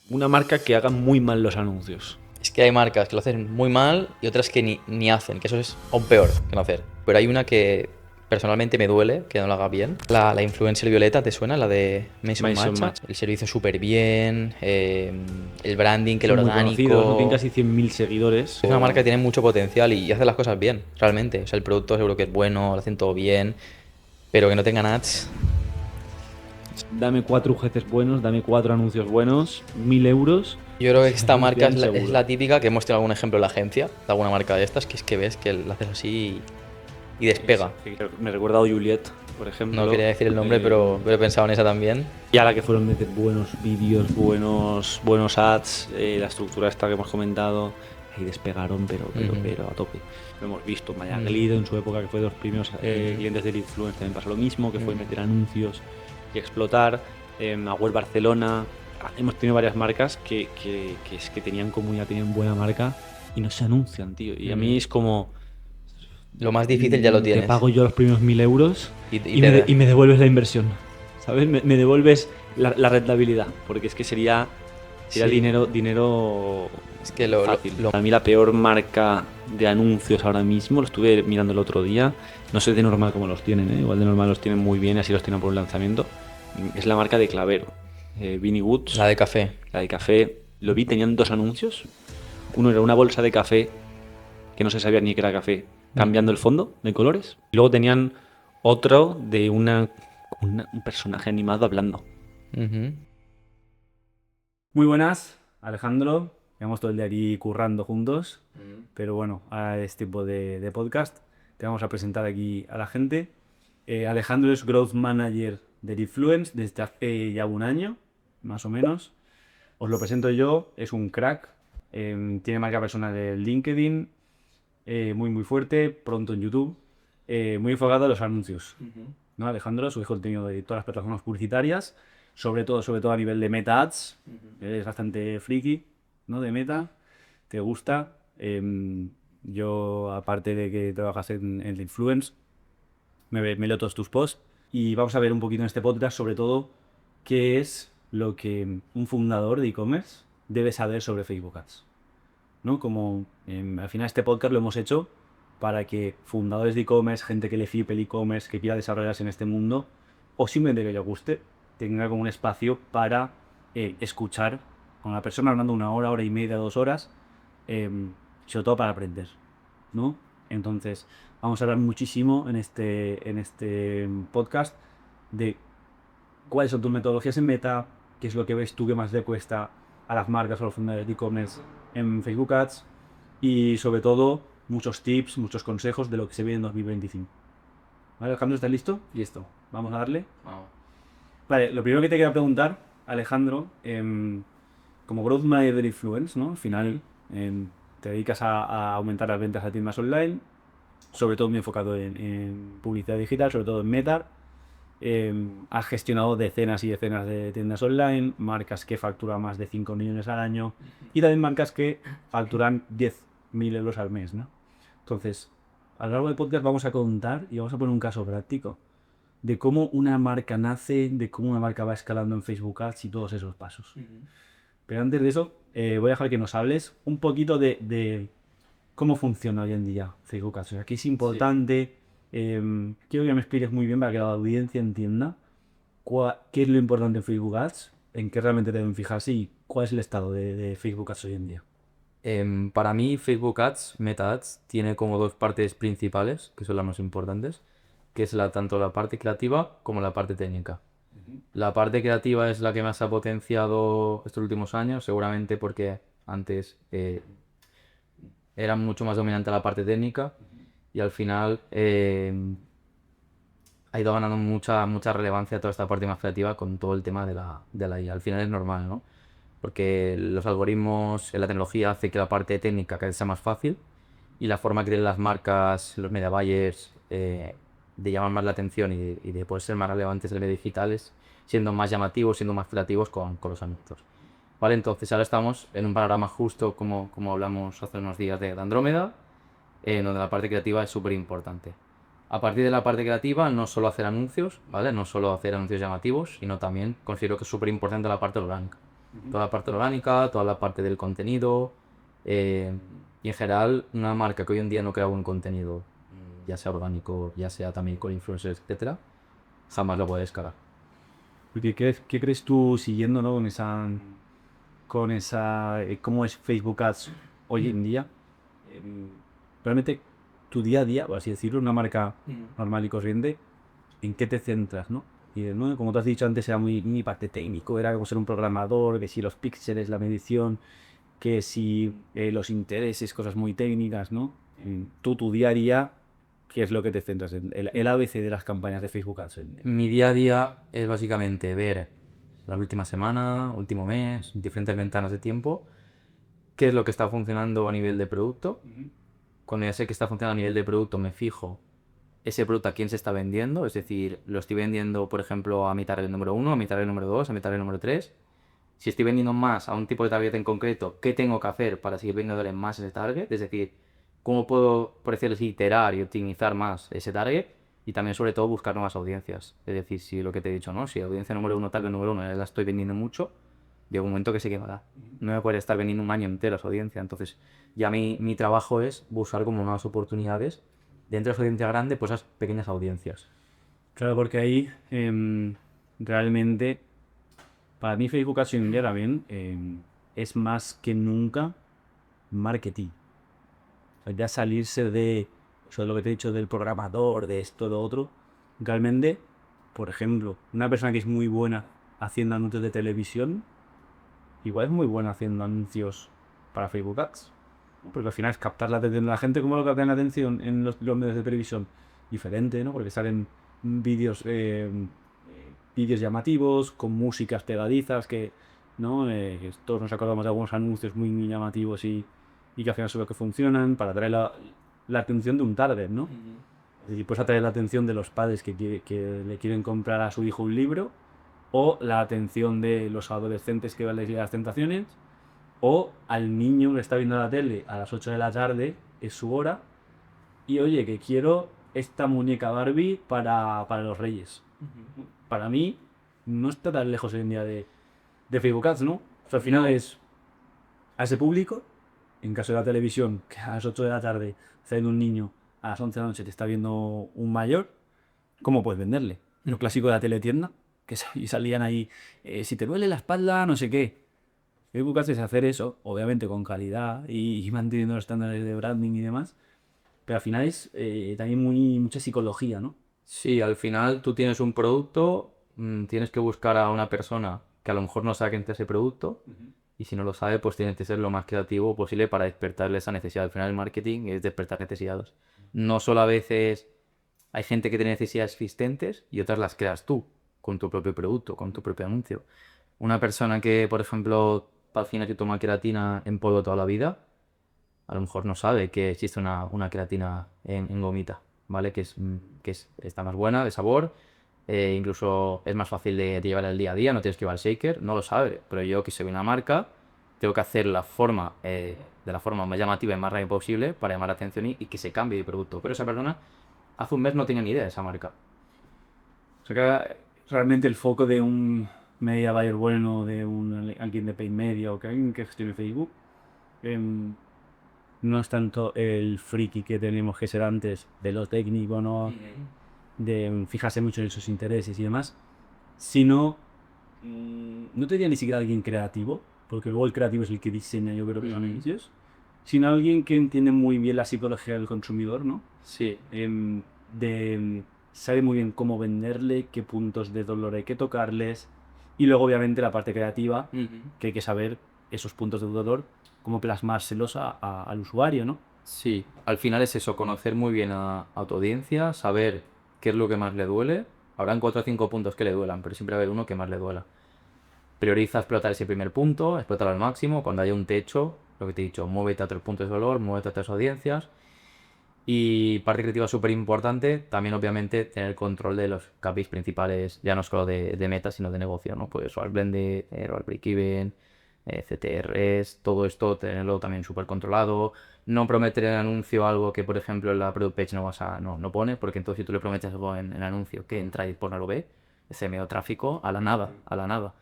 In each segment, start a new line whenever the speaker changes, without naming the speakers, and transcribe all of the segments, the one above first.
una marca que haga muy mal los anuncios.
Es que hay marcas que lo hacen muy mal y otras que ni hacen, que eso es aún peor que no hacer. Pero hay una que personalmente me duele que no lo haga bien. La influencer Violeta, ¿te suena? La de Mason
Mason
Matcha.
Matcha.
El servicio súper bien, el branding, que el
Son muy conocidos, ¿no? Tienen
orgánico.
casi 100.000 seguidores.
Es una marca que tiene mucho potencial y hace las cosas bien, realmente. O sea, el producto seguro que es bueno, lo hacen todo bien, pero que no tengan ads.
Dame 4 UGCs buenos, dame 4 anuncios buenos, 1.000 euros.
Yo creo que
y
esta marca
anuncian
es
seguro.
la típica que hemos tenido algún ejemplo en la agencia, de alguna marca de estas, que es que ves que la haces así y despega.
Sí, me recuerda a Juliet, por ejemplo.
No quería decir el nombre, pero he pensado en esa también.
Y a la que fueron meter buenos vídeos, buenos ads, la estructura esta que hemos comentado, ahí despegaron, pero a tope. Lo hemos visto, Maya Glido en su época, que fue de los primeros clientes del Influencer, también pasó lo mismo, que fue meter anuncios y explotar. Agüel Barcelona, hemos tenido varias marcas que es que tenían comunidad, tenían buena marca y no se anuncian, tío. Y a mí es como...
Lo más difícil ya lo
Te
tienes.
pago yo los primeros 1.000 euros
Y
y me devuelves la inversión. ¿Sabes? Me devuelves la rentabilidad. Porque es que sería
Sí.
dinero
Es que
fácil. Para mí la peor marca de anuncios ahora mismo, lo estuve mirando el otro día, no sé de normal cómo los tienen, ¿eh? Igual de normal los tienen muy bien, así los tienen por un lanzamiento. Es la marca de Clavero. Vinnie Woods,
la de café.
la de café. Lo vi, tenían 2 anuncios. Uno era una bolsa de café que no se sabía ni que era café, cambiando el fondo de colores. Y luego tenían otro de un personaje animado hablando.
Ujú.
Muy buenas, Alejandro. Llevamos todo el día aquí currando juntos. Pero bueno, ahora es tiempo de podcast. Te vamos a presentar aquí a la gente. Alejandro es Growth Manager del Influence desde hace ya un año, más o menos. Os lo presento yo, es un crack. Tiene marca personal de LinkedIn, muy fuerte, pronto en YouTube, muy enfocado a los anuncios. ¿No? Alejandro sube contenido de todas las plataformas publicitarias, sobre todo a nivel de Meta Ads. Eres bastante friki, ¿no? De Meta, te gusta. Yo, aparte de que trabajas en el Influence, me leo todos tus posts y vamos a ver un poquito en este podcast, sobre todo, qué es lo que un fundador de e-commerce debe saber sobre Facebook Ads. ¿No? Como al final este podcast lo hemos hecho para que fundadores de e-commerce, gente que le flipe el e-commerce, que quiera desarrollarse en este mundo, o simplemente que le guste, tenga como un espacio para escuchar con la persona hablando 1 hora, hora y media, 2 horas, sobre todo para aprender, ¿no? Entonces, vamos a hablar muchísimo en este podcast de cuáles son tus metodologías en Meta, qué es lo que ves tú que más le cuesta a las marcas o a los fundadores de e-commerce en Facebook Ads y sobre todo muchos tips, muchos consejos de lo que se viene en 2025. ¿Vale, Alejandro, estás listo? Listo. Vamos a darle. Vale, lo primero que te quería preguntar, Alejandro, como Growth Manager de Influence, ¿no? Al final te dedicas a aumentar las ventas a tiendas online, sobre todo muy enfocado en publicidad digital, sobre todo en Meta. Has gestionado decenas y decenas de tiendas online, marcas que facturan más de 5 millones al año y también marcas que facturan 10.000 euros al mes, ¿no? Entonces, a lo largo del podcast vamos a contar y vamos a poner un caso práctico de cómo una marca nace, de cómo una marca va escalando en Facebook Ads y todos esos pasos. Pero antes de eso, voy a dejar que nos hables un poquito de cómo funciona hoy en día Facebook Ads. O sea, que es importante. Quiero que me expliques muy bien para que la audiencia entienda qué es lo importante en Facebook Ads, en qué realmente deben fijarse y cuál es el estado de Facebook Ads hoy en día.
Para mí, Facebook Ads, Meta Ads, tiene como 2 partes principales, que son las más importantes, que es tanto la parte creativa como la parte técnica. La parte creativa es la que más ha potenciado estos últimos años, seguramente porque antes era mucho más dominante la parte técnica y al final ha ido ganando mucha relevancia toda esta parte más creativa con todo el tema de la IA. Al final es normal, ¿no? Porque los algoritmos, la tecnología hace que la parte técnica cada vez sea más fácil y la forma que tienen las marcas, los media buyers, de llamar más la atención y de poder ser más relevantes en el medio digital es siendo más llamativos, siendo más creativos con los anuncios. Vale, entonces ahora estamos en un panorama justo como hablamos hace unos días de Andrómeda, donde la parte creativa es súper importante. A partir de la parte creativa, no solo hacer anuncios, ¿vale? No solo hacer anuncios llamativos, sino también considero que es súper importante la parte orgánica. Toda la parte orgánica, toda la parte del contenido. Y en general, una marca que hoy en día no crea buen contenido, ya sea orgánico, ya sea también con influencers, etcétera, jamás lo puedes cagar.
Porque ¿qué crees tú siguiendo, ¿no? Con esa, cómo es Facebook Ads hoy en día? Em, Realmente tu día a día, por así decirlo, una marca normal y corriente, ¿en qué te centras, no? Y, ¿no? Como tú has dicho antes, era muy parte técnico, era como ser un programador, que si los píxeles, la medición, que si los intereses, cosas muy técnicas, ¿no? Tu día a día, ¿qué es lo que te centras en? El ABC de las campañas de Facebook Ads.
Mi día a día es básicamente ver la última semana, último mes, diferentes ventanas de tiempo, qué es lo que está funcionando a nivel de producto. Cuando ya sé que está funcionando a nivel de producto, me fijo ese producto a quién se está vendiendo, es decir, lo estoy vendiendo, por ejemplo, a mi target número 1, a mi target número 2, a mi target número 3. Si estoy vendiendo más a un tipo de target en concreto, ¿qué tengo que hacer para seguir vendiéndole más ese target? Es decir, ¿cómo puedo, por decirlo así, iterar y optimizar más ese target? Y también, sobre todo, buscar nuevas audiencias. Es decir, si lo que te he dicho, ¿no? Si la audiencia número 1, target número 1, la estoy vendiendo mucho, llega un momento que se quemará. No me puede estar vendiendo un año entero a su audiencia. Entonces, ya mi trabajo es buscar como nuevas oportunidades dentro de su audiencia grande, pues esas pequeñas audiencias.
Claro, porque ahí realmente, para mí Facebook Ads hoy en día también es más que nunca marketing. O sea, ya salirse de eso, de lo que te he dicho del programador, de esto, de lo otro. Realmente, por ejemplo, una persona que es muy buena haciendo anuncios de televisión, igual es muy buena haciendo anuncios para Facebook Ads. ¿No? Porque al final es captar la atención de la gente. ¿Cómo lo captan la atención en los medios de televisión? Diferente, ¿no? Porque salen vídeos vídeos llamativos, con músicas pegadizas ¿no? Que todos nos acordamos de algunos anuncios muy llamativos y que al final son los que funcionan para atraer la atención de un target, ¿no? Es decir, pues atraer la atención de los padres que le quieren comprar a su hijo un libro, o la atención de los adolescentes que van a las tentaciones, o al niño que está viendo la tele a las 8 de la tarde, es su hora, y oye, que quiero esta muñeca Barbie para los Reyes. Para mí, no está tan lejos hoy en día de Facebook Ads, ¿no? O sea, al final es a ese público, en caso de la televisión, que a las 8 de la tarde está viendo un niño, a las 11 de la noche te está viendo un mayor, ¿cómo puedes venderle? Lo clásico de la teletienda, y salían ahí, si te duele la espalda, no sé qué. Facebook Ads es hacer eso, obviamente con calidad y manteniendo los estándares de branding y demás, pero al final es también mucha psicología, ¿no?
Sí, al final tú tienes un producto, tienes que buscar a una persona que a lo mejor no sabe qué es ese producto, y si no lo sabe, pues tienes que ser lo más creativo posible para despertarle esa necesidad. Al final el marketing es despertar necesidades. No solo a veces hay gente que tiene necesidades existentes y otras las creas tú, con tu propio producto, con tu propio anuncio. Una persona que, por ejemplo, para el gimnasio toma queratina en polvo toda la vida, a lo mejor no sabe que existe una queratina en gomita, ¿vale? Está más buena, de sabor, incluso es más fácil de llevar el día a día, no tienes que llevar el shaker, no lo sabe. Pero yo, que soy una marca, tengo que hacer de la forma más llamativa y más rápida posible para llamar la atención y que se cambie de producto. Pero esa persona hace un mes no tenía ni idea de esa marca.
O sea que realmente el foco de un media buyer bueno, de alguien de paid media o que alguien que gestione Facebook, em, no es tanto el friki que tenemos que ser antes de lo técnico, ¿no? De fijarse mucho en esos intereses y demás, sino, no te diría ni siquiera alguien creativo, porque luego el creativo es el que diseña, yo creo que son ellos, sino alguien que entiende muy bien la psicología del consumidor, ¿no?
Sí.
Sabe muy bien cómo venderle, qué puntos de dolor hay que tocarles, y luego obviamente la parte creativa, que hay que saber esos puntos de dolor, cómo plasmárselos al usuario, ¿no?
Sí, al final es eso, conocer muy bien a tu audiencia, saber qué es lo que más le duele. Habrán 4 o 5 puntos que le duelan, pero siempre va a haber uno que más le duela. Prioriza explotar ese primer punto, explotarlo al máximo. Cuando haya un techo, lo que te he dicho, muévete a 3 puntos de dolor, muévete a 3 audiencias. Y parte creativa súper importante, también obviamente tener control de los KPIs principales, ya no solo de meta, sino de negocio, ¿no? Pues ROAS Blended, ROAS Breakeven, CTRs, todo esto tenerlo también súper controlado. No prometer en el anuncio algo que, por ejemplo, en la product page no pone, porque entonces si tú le prometes algo en el anuncio que entra y por no lo ve, ese medio tráfico a la nada, a la nada.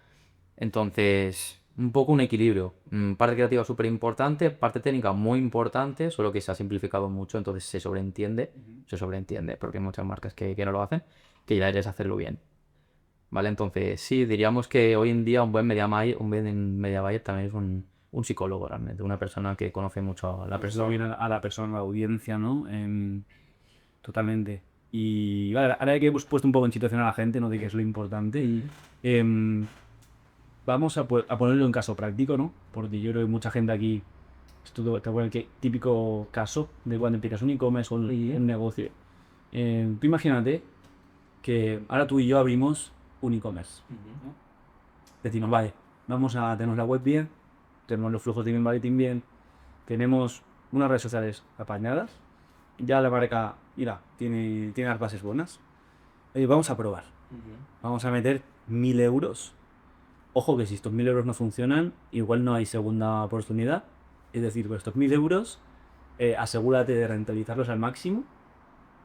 Entonces, un poco un equilibrio. Parte creativa súper importante, parte técnica muy importante, solo que se ha simplificado mucho, entonces se sobreentiende, porque hay muchas marcas que no lo hacen, que ya eres hacerlo bien. ¿Vale? Entonces, sí, diríamos que hoy en día un buen media buyer también es un psicólogo realmente, una persona que conoce mucho a la persona.
Bien a la persona, a la audiencia, ¿no? Totalmente. Y vale, ahora que hemos puesto un poco en situación a la gente, ¿no? De qué es lo importante. em, Vamos a ponerlo en caso práctico, ¿no? Porque yo creo que mucha gente aquí, esto te acuerdas que típico caso de cuando empiezas un e-commerce o un negocio. Tú imagínate que ahora tú y yo abrimos un e-commerce. ¿No? Decimos, vale, tenemos la web bien, tenemos los flujos de email marketing bien, tenemos unas redes sociales apañadas, ya la marca, mira, tiene las bases buenas. Vamos a probar. Vamos a meter 1.000 euros. Ojo que si estos 1.000 euros no funcionan, igual no hay segunda oportunidad. Es decir, con estos 1.000 euros, asegúrate de rentabilizarlos al máximo.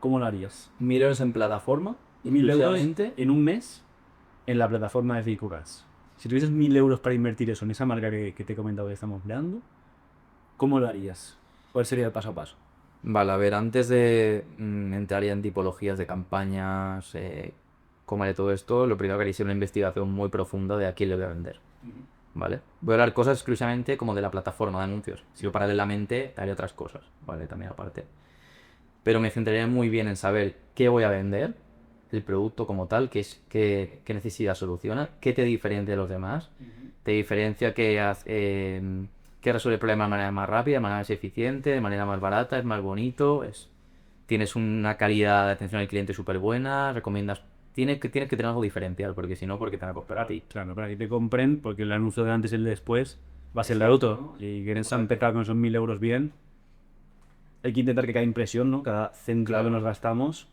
¿Cómo lo harías?
1.000 euros en plataforma,
Y 1.000 euros
exclusivamente.
en un mes en la plataforma de Figuras. Si tuvieses 1.000 euros para invertir eso en esa marca que te he comentado que estamos creando, ¿cómo lo harías? ¿Cuál sería el paso a paso?
Vale, a ver, antes de entrar ya en tipologías de campañas, cómo haré todo esto, lo primero que haría es una investigación muy profunda de a quién le voy a vender. ¿Vale? Voy a hablar cosas exclusivamente como de la plataforma de anuncios. Si yo paralelamente haré otras cosas, ¿vale? También aparte. Pero me centraría muy bien en saber qué voy a vender, el producto como tal, qué necesidad soluciona, qué te diferencia de los demás, te diferencia que resuelve el problema de manera más rápida, de manera más eficiente, de manera más barata, es más bonito, tienes una calidad de atención al cliente súper buena, recomiendas. Tienes que tener algo diferencial, porque si no, porque te van a comprar a ti.
Claro, para que te compren, porque el anuncio de antes y el de después va a ser el otro. Y quieres empezar con esos 1.000 euros bien, hay que intentar que cada impresión, ¿no? Cada centavo que nos gastamos,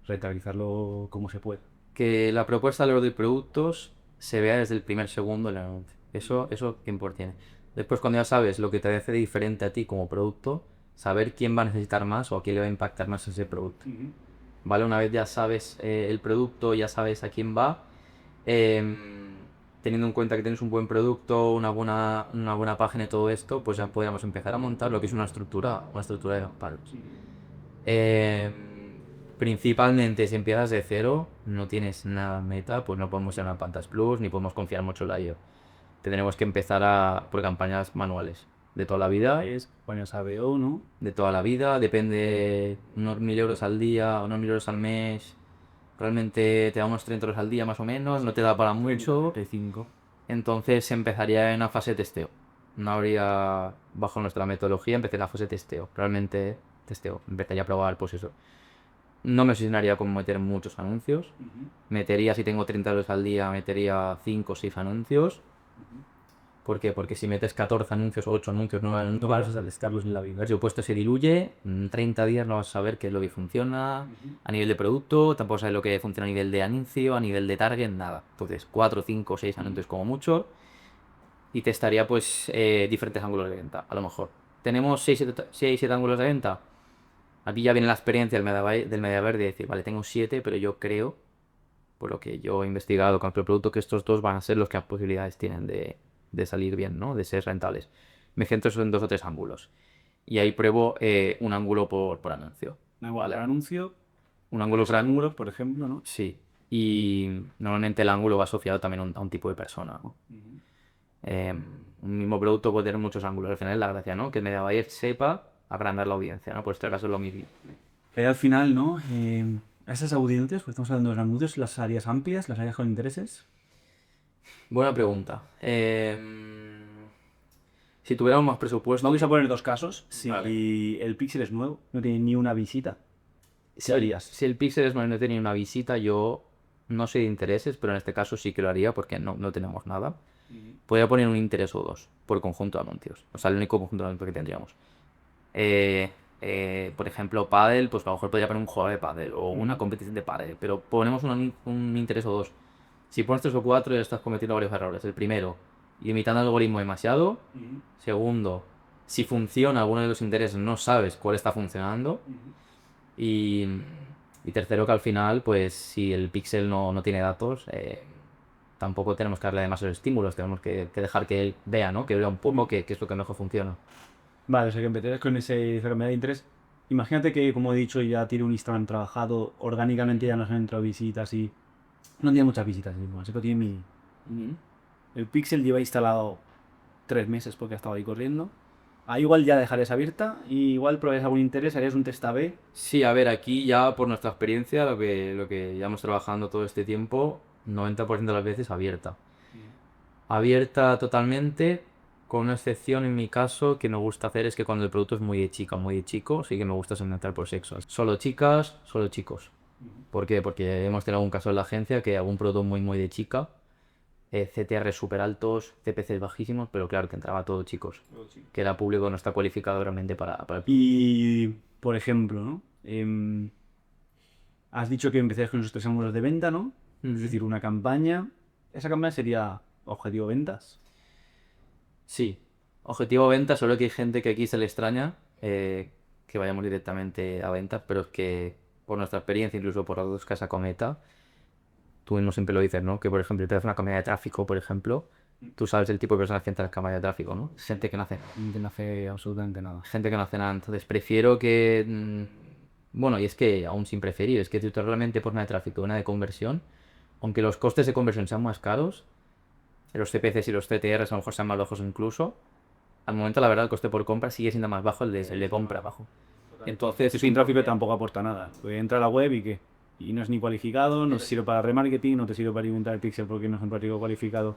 rentabilizarlo como se puede.
Que la propuesta de los de productos se vea desde el primer segundo del anuncio. Eso qué import tiene. Después, cuando ya sabes lo que te hace diferente a ti como producto, saber quién va a necesitar más o a quién le va a impactar más ese producto. ¿Vale? Una vez ya sabes el producto, ya sabes a quién va, em, teniendo en cuenta que tienes un buen producto, una buena página y todo esto, pues ya podríamos empezar a montar lo que es una estructura de campañas. Em, Principalmente si empiezas de cero, no tienes nada en meta, pues no podemos ir a una Pantas Plus ni podemos confiar mucho en la IO. Tendremos que empezar por campañas manuales de toda la vida.
Es pones ABO, ¿no?
De toda la vida, depende unos 1.000 euros al día, unos 1.000 euros al mes. Realmente te da unos 30 euros al día más o menos, no te da para mucho.
De 5.
Entonces empezaría en una fase de testeo. No habría, bajo nuestra metodología, empecé en la fase de testeo. Realmente testeo. Empezaría a probar, pues eso. No me obsesionaría con meter muchos anuncios. Metería, si tengo 30 euros al día, metería 5 o 6 anuncios. ¿Por qué? Porque si metes 14 anuncios o 8 anuncios, no vas a testarlos en la vida. Si el puesto se diluye, en 30 días no vas a saber qué es lo que funciona a nivel de producto, tampoco sabes lo que funciona a nivel de anuncio, a nivel de target, nada. Entonces, 4, 5 o 6 anuncios como mucho. Y testaría pues diferentes ángulos de venta, a lo mejor. Tenemos 6, 7 ángulos de venta. Aquí ya viene la experiencia del media verde de decir, vale, tengo 7, pero yo creo, por lo que yo he investigado con el producto, que estos dos van a ser los que más posibilidades tienen de salir bien, ¿no? De ser rentables. Me centro en 2 o 3 ángulos. Y ahí pruebo un ángulo por anuncio.
Igual, el anuncio,
Un ángulo grande.
ángulos, por ejemplo, ¿no?
Sí. Y normalmente el ángulo va asociado también a un tipo de persona, ¿no? Un mismo producto puede tener muchos ángulos. Al final es la gracia, ¿no? Que el media buyer sepa agrandar la audiencia, ¿no? Por este caso es lo mismo.
Al final, ¿no? A esas audiencias, pues estamos hablando de los anuncios, las áreas amplias, las áreas con intereses.
Buena pregunta. Si tuviéramos más presupuesto,
Vamos a poner dos casos. Si
Vale.
el Pixel es nuevo, no tiene ni una visita, ¿qué harías?
si el Pixel es no tenía una visita, yo no sé de intereses, pero en este caso sí que lo haría porque no tenemos nada. Podría poner un interés o dos por conjunto de anuncios. O sea, el único conjunto de anuncios que tendríamos. Por ejemplo, pádel, pues a lo mejor podría poner un jugador de pádel o una competición de pádel, pero ponemos un interés o dos. Si pones 3 o 4 ya estás cometiendo varios errores. El primero, imitando el algoritmo demasiado. Segundo, si funciona alguno de los intereses no sabes cuál está funcionando. Y tercero, que al final, pues si el pixel no tiene datos, tampoco tenemos que darle demasiados estímulos, tenemos que dejar que él vea, ¿no? Que vea un poco qué es lo que mejor funciona.
Vale, o sea que empezarías con esa enfermedad de interés. Imagínate que, como he dicho, ya tiene un Instagram trabajado, orgánicamente ya nos han entrado visitas y no tiene muchas visitas mismo, así que tiene mi... El Pixel lleva instalado 3 meses porque ha estado ahí corriendo. Ahí igual ya dejarías abierta y igual probarías algún interés, harías un test A/B.
Sí, a ver, aquí ya por nuestra experiencia, lo que llevamos trabajando todo este tiempo, 90% de las veces abierta. Abierta totalmente, con una excepción en mi caso que me gusta hacer es que cuando el producto es muy de chica, muy de chico, sí que me gusta segmentar por sexo. Solo chicas, solo chicos. ¿Por qué? Porque hemos tenido algún caso en la agencia que algún producto muy de chica, CTR súper altos, CPCs bajísimos, pero claro que entraba todo chicos, que era público que no está cualificado realmente para el...
Y, por ejemplo, ¿no? Has dicho que empezarías con esos 3 ángulos de venta, ¿no? Es decir, una campaña. Esa campaña sería objetivo ventas.
Sí, objetivo venta, solo que hay gente que aquí se le extraña que vayamos directamente a ventas, pero es que por nuestra experiencia, incluso por los que se acometa, tú mismo siempre lo dices, ¿no? Que por ejemplo, te haces una campaña de tráfico, por ejemplo, tú sabes el tipo de personas que entra en la campaña de tráfico, ¿no? Gente que no hace,
No hace absolutamente nada.
gente que no hace nada, entonces prefiero que... bueno, y es que aún sin preferir, es que tú realmente por una de tráfico, una de conversión, aunque los costes de conversión sean más caros, los CPCs y los CTRs a lo mejor sean más bajos incluso, al momento la verdad el coste por compra sigue siendo más bajo el de compra bajo. Entonces
Sin tráfico tampoco aporta nada. Pues entra a la web y ¿qué? Y no es ni cualificado, no te sirve para remarketing, no te sirve para alimentar el pixel porque no es un tráfico cualificado,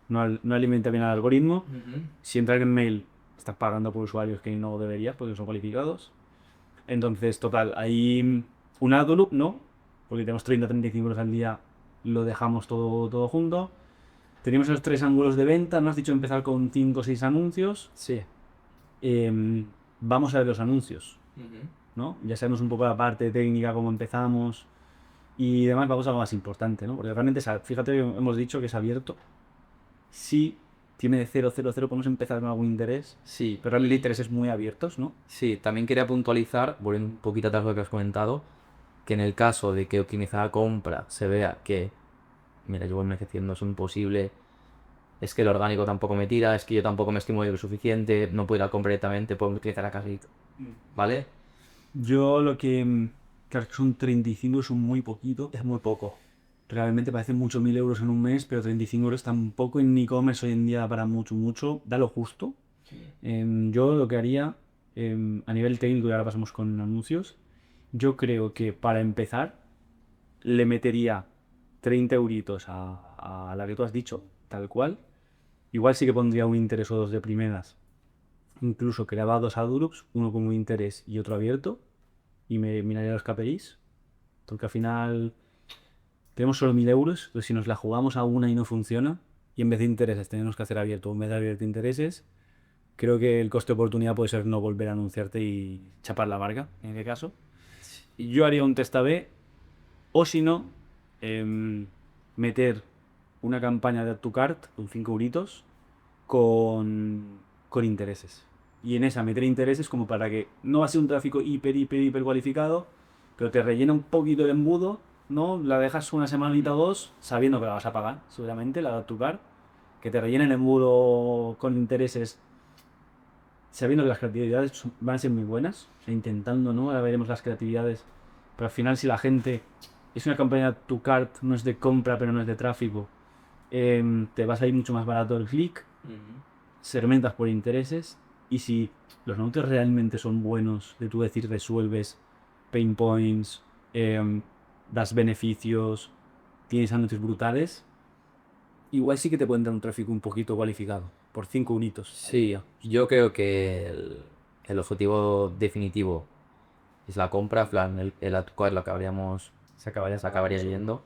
no alimenta bien al algoritmo. Si entras en mail, estás pagando por usuarios que no deberías porque son cualificados. Entonces, total, hay un AdLoop, ¿no? Porque tenemos 30-35 euros al día, lo dejamos todo junto. Tenemos esos 3 ángulos de venta, ¿no? Has dicho empezar con 5 o 6 anuncios.
Sí.
Vamos a ver los anuncios, ¿no? Ya sabemos un poco la parte técnica, cómo empezamos y demás, vamos a lo más importante, ¿no? Porque realmente, fíjate que hemos dicho que es abierto. Si tiene de 0, 0, 0, podemos empezar con algún interés,
Sí,
pero realmente intereses muy abiertos, ¿no?
sí, también quería puntualizar, volviendo un poquito atrás de lo que has comentado, que en el caso de que optimizada compra se vea que, mira, yo voy envejeciendo, es imposible, es que el orgánico tampoco me tira, es que yo tampoco me estimulo lo suficiente, no puedo ir a compra directamente, puedo utilizar a casi, ¿vale?
Yo lo que... Claro, que son 35, es un muy poquito.
Es muy poco.
Realmente parecen mucho 1.000 euros en un mes, pero 35 euros tampoco en e-commerce hoy en día para mucho. Da lo justo. Yo lo que haría, a nivel técnico, y ahora pasamos con anuncios, yo creo que para empezar le metería 30 euritos a la que tú has dicho, tal cual. Igual sí que pondría un interés o dos de primeras. Incluso creaba dos AdLoops, uno con un interés y otro abierto, y me miraría los KPIs, porque al final tenemos solo 1.000 euros, entonces si nos la jugamos a una y no funciona, y en vez de intereses tenemos que hacer abierto, en vez de abierto intereses, creo que el coste de oportunidad puede ser no volver a anunciarte y chapar la marca, en ese caso. Y yo haría un test A/B, o si no, meter una campaña de Add to Cart con 5 euritos con intereses. Y en esa meter intereses como para que no va a ser un tráfico hiper cualificado, pero te rellena un poquito el embudo, ¿no? La dejas una semanita o dos sabiendo que la vas a pagar, seguramente, la de Add to Cart, que te rellena el embudo con intereses sabiendo que las creatividades van a ser muy buenas, o sea, intentando, ¿no? Ahora veremos las creatividades, pero al final si la gente es una campaña to cart, no es de compra pero no es de tráfico, te vas a ir mucho más barato el clic, segmentas por intereses y si los anuncios realmente son buenos, de tú decir resuelves pain points, das beneficios, tienes anuncios brutales, igual sí que te pueden dar un tráfico un poquito cualificado, por 5 unitos.
Sí, yo creo que el objetivo definitivo es la compra, en plan, el actuar lo acabaríamos, se acabaría yendo.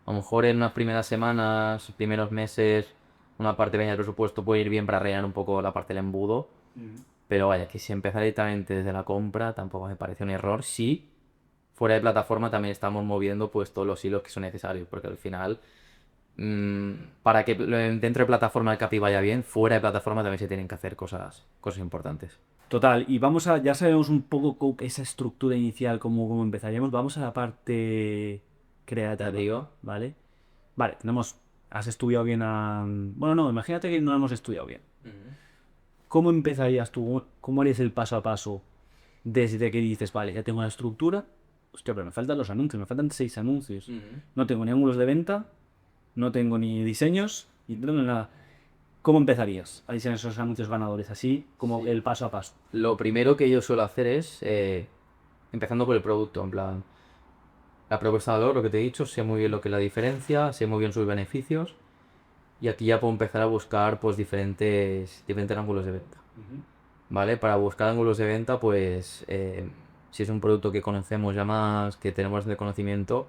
A lo mejor en unas primeras semanas, primeros meses, una parte pequeña del presupuesto puede ir bien para rellenar un poco la parte del embudo. Pero vaya, que si empezar directamente desde la compra tampoco me parece un error. Sí, fuera de plataforma también estamos moviendo pues todos los hilos que son necesarios, porque al final, para que dentro de plataforma el CAPI vaya bien, fuera de plataforma también se tienen que hacer cosas importantes.
Total, y ya sabemos un poco esa estructura inicial, cómo empezaríamos. Vamos a la parte creativa,
Te digo.
¿vale? Vale, tenemos has estudiado bien Bueno, no, imagínate que no hemos estudiado bien. ¿Cómo empezarías tú? ¿Cómo harías el paso a paso desde que dices, vale, ya tengo la estructura? Hostia, pero me faltan los anuncios, me faltan 6 anuncios. No tengo ni ángulos de venta, no tengo ni diseños, y no tengo nada. ¿Cómo empezarías a diseñar esos anuncios ganadores? Así como el paso a paso.
Lo primero que yo suelo hacer es, empezando por el producto, en plan, la propuesta de valor, lo que te he dicho, sé muy bien lo que es la diferencia, sé muy bien sus beneficios, y aquí ya puedo empezar a buscar pues diferentes ángulos de venta. ¿Vale? Para buscar ángulos de venta, pues si es un producto que conocemos ya más, que tenemos de conocimiento,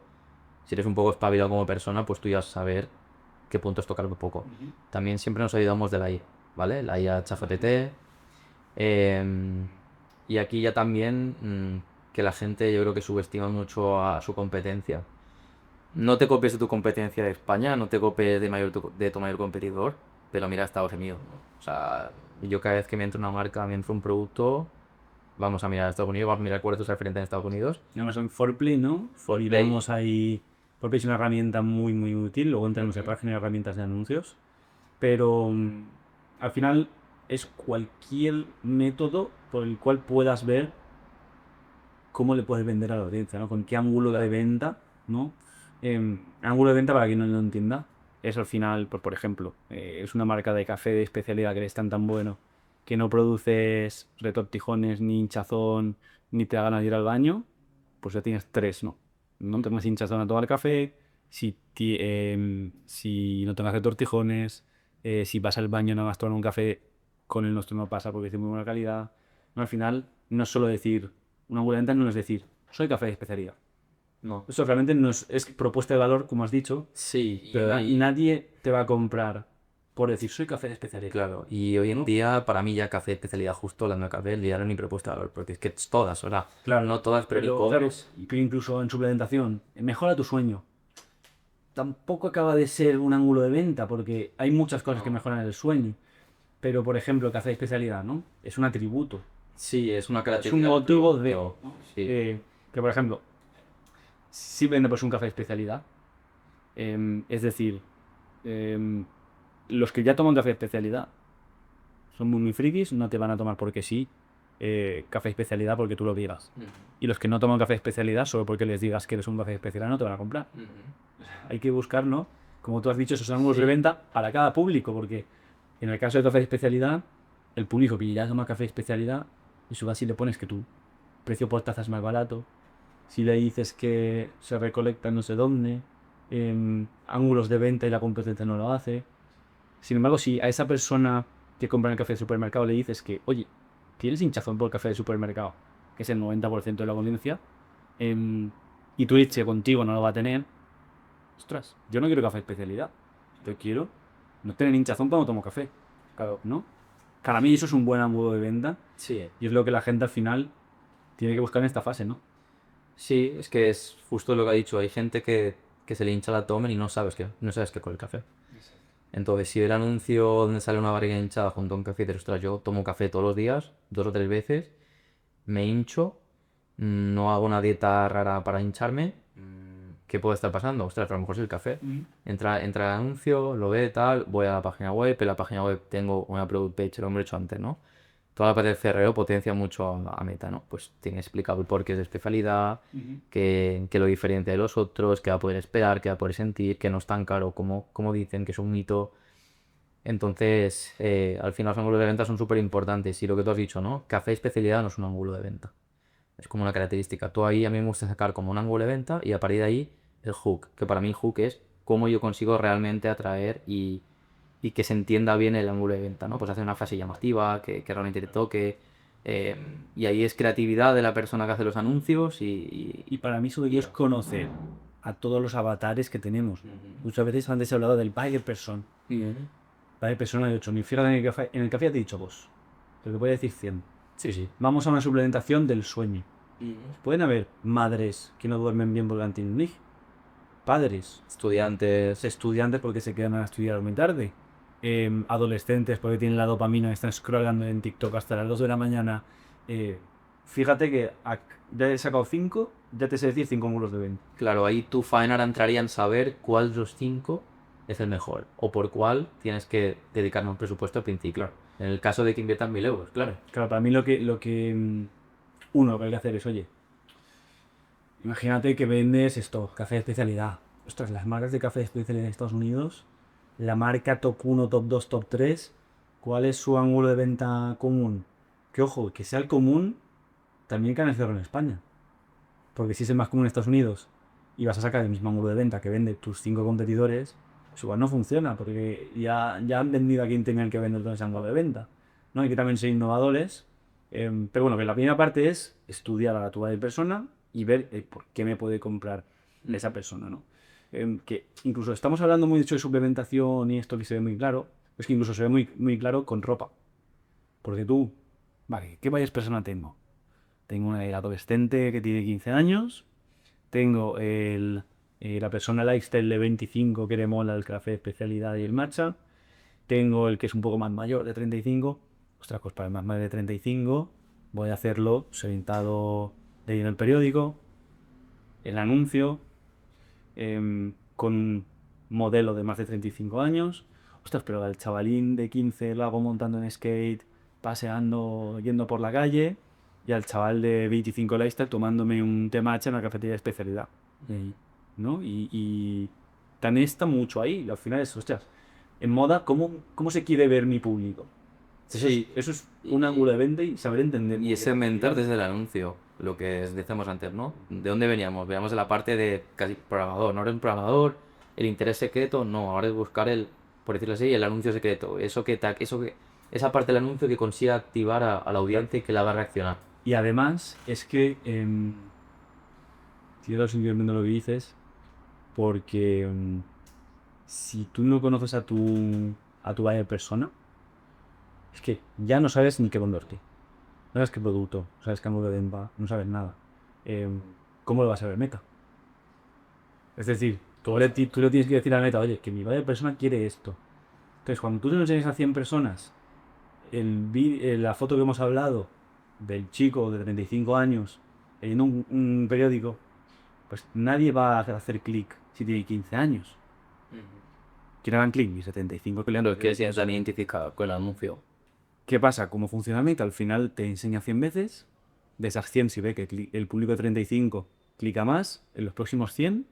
si eres un poco espabilado como persona, pues tú ya vas a saber qué puntos tocar un poco. También siempre nos ayudamos de la IA, ¿vale? La IA ChatGPT. Y aquí ya también que la gente yo creo que subestima mucho a su competencia. No te copies de tu competencia de España, no te copies de tu mayor competidor, pero mira Estados Unidos, ¿no? O sea, yo cada vez que me entro una marca, me entro un producto, vamos a mirar a Estados Unidos, vamos a mirar cuál es tu referente en Estados Unidos.
Amazon Forplay, ¿no? Y vemos ahí. Forplay es una herramienta muy, muy útil. Luego entramos en página de herramientas de anuncios. Pero al final es cualquier método por el cual puedas ver cómo le puedes vender a la audiencia, ¿no? Con qué ángulo de venta, ¿no? Ángulo de venta, para quien no lo entienda, es al final, pues, por ejemplo, es una marca de café de especialidad que eres tan bueno que no produces retortijones, ni hinchazón, ni te hagan ir al baño, pues ya tienes tres, ¿no? No tengas hinchazón a todo el café, si no tengas retortijones, si vas al baño no vas a tomar un café, con el nuestro no pasa porque es de muy buena calidad. No, al final, no es solo decir, una buena venta no es decir, soy café de especialidad.
No.
Eso realmente no es propuesta de valor, como has dicho,
Sí,
pero nadie te va a comprar por decir, soy café de especialidad.
claro, y hoy en día, para mí ya café de especialidad justo, hablando de café, ya no es ni propuesta de valor, porque es que es todas, o sea,
Claro,
no todas, pero ni
claro,
pobres.
pero incluso en suplementación, mejora tu sueño. Tampoco acaba de ser un ángulo de venta, porque hay muchas cosas que mejoran el sueño. Pero, por ejemplo, café de especialidad, ¿no? Es un atributo.
Sí, es una
Es
característica.
un motivo de...
Sí.
que, por ejemplo, si vende pues un café de especialidad, es decir, los que ya toman café de especialidad son muy, muy frikis, no te van a tomar porque sí café de especialidad porque tú lo digas. Y los que no toman café de especialidad, solo porque les digas que eres un café de especialidad, no te van a comprar. Hay que buscar, ¿no? Como tú has dicho, esos ángulos de venta para cada público, porque en el caso de café de especialidad, el público que ya toma café de especialidad, eso va si le pones que tu precio por taza es más barato, si le dices que se recolecta no sé dónde, ángulos de venta y la competencia no lo hace. Sin embargo, si a esa persona que compra en el café de supermercado le dices que, oye, tienes hinchazón por el café de supermercado, que es el 90% de la audiencia, y tu leche contigo no lo va a tener, ostras, yo no quiero café de especialidad. Yo quiero no tener hinchazón cuando tomo café. Claro, ¿no? Para mí eso es un buen ángulo de venta
Sí.
y es lo que la gente al final tiene que buscar en esta fase, ¿no?
Sí, es que es justo lo que ha dicho. Hay gente que se le hincha el abdomen y no sabes qué con el café. Entonces, si el anuncio donde sale una barriga hinchada junto a un café, dices, ostras, yo tomo café todos los días, 2 o 3 veces, me hincho, no hago una dieta rara para hincharme, ¿qué puede estar pasando? Ostras, a lo mejor es el café. Entra el anuncio, lo ve, tal, voy a la página web, en la página web tengo una product page, lo hemos hecho antes, ¿no? Toda la parte del CRO potencia mucho a Meta, ¿no? Pues tiene explicado el porqué es de especialidad, que lo diferencia de los otros, que va a poder esperar, que va a poder sentir, que no es tan caro como dicen, que es un mito. Entonces, al final los ángulos de venta son súper importantes. Y lo que tú has dicho, ¿no? Café especialidad no es un ángulo de venta. Es como una característica. Tú ahí a mí me gusta sacar como un ángulo de venta y a partir de ahí el hook. Que para mí el hook es cómo yo consigo realmente atraer y que se entienda bien el ángulo de venta, ¿no? Pues hacer una frase llamativa, que realmente te toque. Y ahí es creatividad de la persona que hace los anuncios
Y para mí sobre todo es conocer a todos los avatares que tenemos. Muchas veces antes he hablado del buyer person. Buyer persona de 8.000. Fíjate en el café ya te he dicho vos. Te lo voy a decir 100.
Sí, sí.
Vamos a una suplementación del sueño. Pueden haber madres que no duermen bien porque han tenido un hijo. Padres,
Estudiantes.
estudiantes porque se quedan a estudiar muy tarde. Adolescentes porque tienen la dopamina y están scrollando en TikTok hasta las 2 de la mañana. Fíjate que ya he sacado 5, ya te sé decir 5 muros de venta.
Claro, ahí tu faena ahora entraría en saber cuál de los 5 es el mejor, o por cuál tienes que dedicarme un presupuesto al principio.
Claro.
En el caso de que inviertan 1.000 euros, claro.
Claro, para mí lo que uno lo que hay que hacer es, oye, imagínate que vendes esto, café de especialidad. Ostras, las marcas de café de especialidad en Estados Unidos, la marca top uno, top 2, top 3, ¿cuál es su ángulo de venta común? Que ojo, que sea el común, también que hacerlo en España. Porque si es el más común en Estados Unidos y vas a sacar el mismo ángulo de venta que vende tus 5 competidores, pues igual no funciona, porque ya han vendido a quien tenían que vender todo ese ángulo de venta. ¿No? Hay que también ser innovadores. Pero bueno, que la primera parte es estudiar a la tuya de persona y ver por qué me puede comprar esa persona, ¿no? Que incluso estamos hablando mucho de suplementación y esto que se ve muy claro, es que incluso se ve muy, muy claro con ropa. Porque tú, vale, ¿qué varias personas tengo? Tengo una adolescente que tiene 15 años, tengo la persona lifestyle de 25 que le mola el café de especialidad y el matcha, tengo el que es un poco más mayor de 35. Ostras, pues para el más mayor de 35 voy a hacerlo sentado de en el periódico, el anuncio, con un modelo de más de 35 años. Ostras, pero al chavalín de 15 lo hago montando en skate, paseando, yendo por la calle, y al chaval de 25 lifestyle tomándome un té matcha en la cafetería de especialidad. ¿No? Y también está mucho ahí. Al final es, ostras, en moda, ¿cómo se quiere ver mi público?
Sí,
Eso es un ángulo de venta y saber entender.
y segmentar desde el anuncio, lo que decíamos antes, ¿no? ¿De dónde veníamos? Veníamos de la parte de casi programador, no eres un programador, el interés secreto, no, ahora es buscar por decirlo así, el anuncio secreto, esa parte del anuncio que consiga activar a la audiencia y que la haga reaccionar.
Y además es que quiero seguir viendo lo que dices, porque si tú no conoces a tu buyer persona, es que ya no sabes ni qué venderte. No sabes qué producto, no sabes qué ángulo de venta, no sabes nada. ¿Cómo lo vas a ver Meta? Es decir, tú le tienes que decir a Meta, oye, que mi buyer persona quiere esto. Entonces, cuando tú le enseñas a 100 personas la foto que hemos hablado del chico de 35 años en un periódico, pues nadie va a hacer clic si tiene 15 años. ¿Quién hagan clic? Y 75
Claro, es que
clientes.
se han identificado con el anuncio.
¿Qué pasa? ¿Cómo funciona Meta? Al final te enseña 100 veces. De esas 100, si ve que el público de 35 clica más, en los próximos 100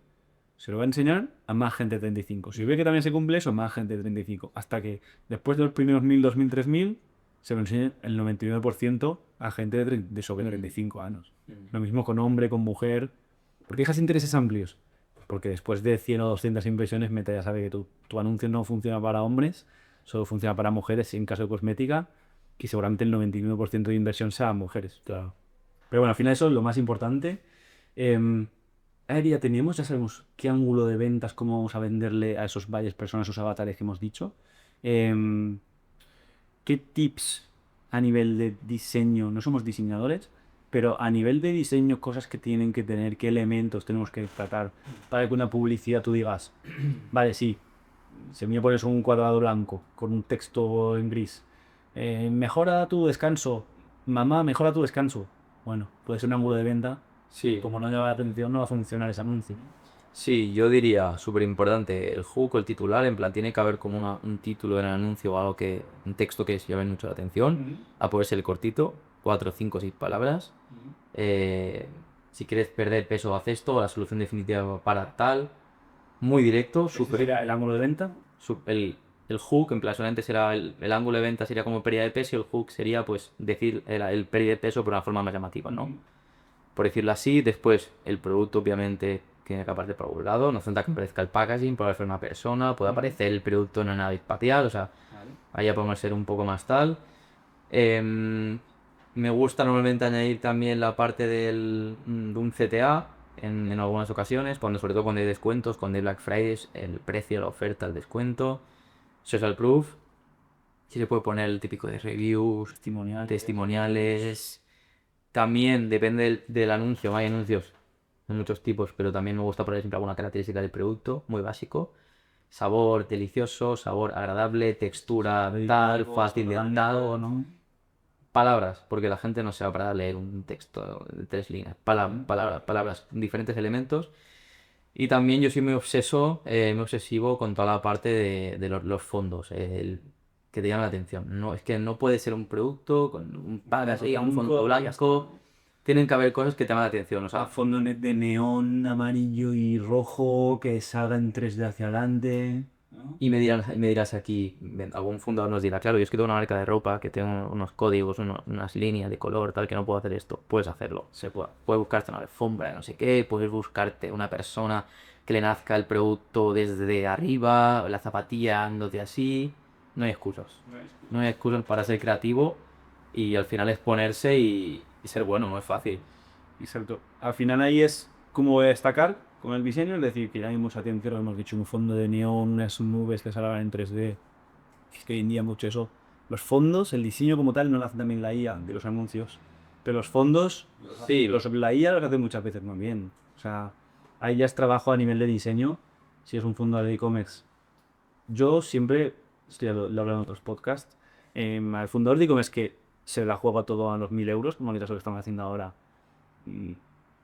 se lo va a enseñar a más gente de 35. Si ve que también se cumple eso, más gente de 35. Hasta que después de los primeros 1000, 2000, 3000, se lo enseña el 99% a gente de sobre 35 años. Lo mismo con hombre, con mujer. ¿Por qué dejas intereses amplios? Porque después de 100 o 200 impresiones, Meta ya sabe que tu anuncio no funciona para hombres, solo funciona para mujeres en caso de cosmética, y seguramente el 99% de inversión sea a mujeres.
Claro.
Pero bueno, al final eso es lo más importante. Ahora ya tenemos, ya sabemos qué ángulo de ventas, cómo vamos a venderle a esos varias personas, esos avatares que hemos dicho. ¿Qué tips a nivel de diseño? No somos diseñadores, pero a nivel de diseño, cosas que tienen que tener, qué elementos tenemos que tratar para que una publicidad tú digas, vale, sí, si me pones un cuadrado blanco con un texto en gris, mejora tu descanso, mamá, mejora tu descanso. Bueno, puede ser un ángulo de venta.
Sí.
Como no llama la atención, no va a funcionar ese anuncio.
Sí, yo diría, súper importante, el hook o el titular, en plan, tiene que haber como un título en el anuncio o algo un texto que llame mucho la atención, a poder ser cortito, 4, 5, 6 palabras. Si quieres perder peso, haz esto, la solución definitiva para tal, muy directo,
¿Ese sería el ángulo de venta?
el hook, en plan, solamente será el ángulo de venta sería como pérdida de peso y el hook sería, pues, decir el pérdida de peso, pero de una forma más llamativa, ¿no? Por decirlo así. Después, el producto obviamente tiene que aparecer por algún lado, no hace falta que aparezca el packaging, puede aparecer una persona, puede aparecer el producto en una nave espacial, o sea, ahí ya podemos ser un poco más tal. Me gusta normalmente añadir también la parte de un CTA en algunas ocasiones, sobre todo cuando hay descuentos, cuando hay Black Friday, el precio, la oferta, el descuento. Social proof, si se puede poner el típico de reviews, testimoniales. También depende del anuncio, hay anuncios de muchos tipos, pero también me gusta poner siempre alguna característica del producto, muy básico. Sabor delicioso, sabor agradable, textura tal, fácil de andar,
¿no?
palabras, porque la gente no se va para leer un texto de 3 líneas. Palabras, diferentes elementos. Y también yo soy muy muy obsesivo con toda la parte de los fondos, que te llama la atención. No, es que no puede ser un producto con un paga así, un fondo blanco. Tienen que haber cosas que te llaman la atención, o
A
sea,
fondo de neón amarillo y rojo que salga en 3D hacia adelante. ¿No?
y me dirás aquí, algún fundador nos dirá, claro, yo es que tengo una marca de ropa que tengo unos códigos, unas líneas de color, tal, que no puedo hacer esto. Puedes hacerlo, se puede. Puedes buscarte una alfombra, no sé qué, puedes buscarte una persona que le nazca el producto desde arriba, la zapatilla dándote así. No hay excusas. No hay excusas para ser creativo y al final exponerse y ser bueno, no es fácil.
Exacto. Al final ahí es cómo voy a destacar con el diseño, es decir, que ya hay mucha atención, lo hemos dicho, un fondo de neón, unas nubes que salgan en 3D. Es que hoy en día mucho eso. Los fondos, el diseño como tal, no lo hace también la IA de los anuncios. Pero los fondos, sí, la IA los hace muchas veces muy bien. O sea, ahí ya es trabajo a nivel de diseño, si es un fondo de e-commerce. Yo siempre, estoy lo hablando en otros podcasts, al fundador de e-commerce que se la juega todo a los 1.000 euros, como ahorita es lo que estamos haciendo ahora, mm,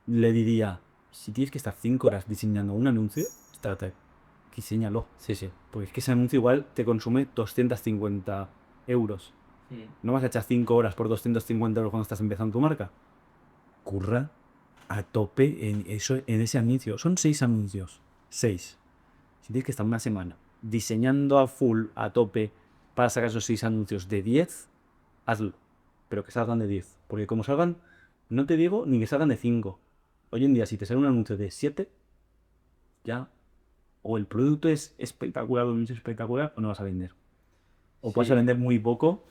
le diría, si tienes que estar 5 horas diseñando un anuncio, diseñalo.
Sí, sí.
Porque es que ese anuncio igual te consume 250 euros. No vas a echar 5 horas por 250 euros cuando estás empezando tu marca. Curra a tope en eso, en ese anuncio. Son 6 anuncios. 6. Si tienes que estar una semana diseñando a full, a tope, para sacar esos 6 anuncios de 10, hazlo. Pero que salgan de 10. Porque como salgan, no te digo ni que salgan de 5. Hoy en día, si te sale un anuncio de 7, ya o el producto es espectacular o no es espectacular o no vas a vender. O
Sí.
puedes vender muy poco,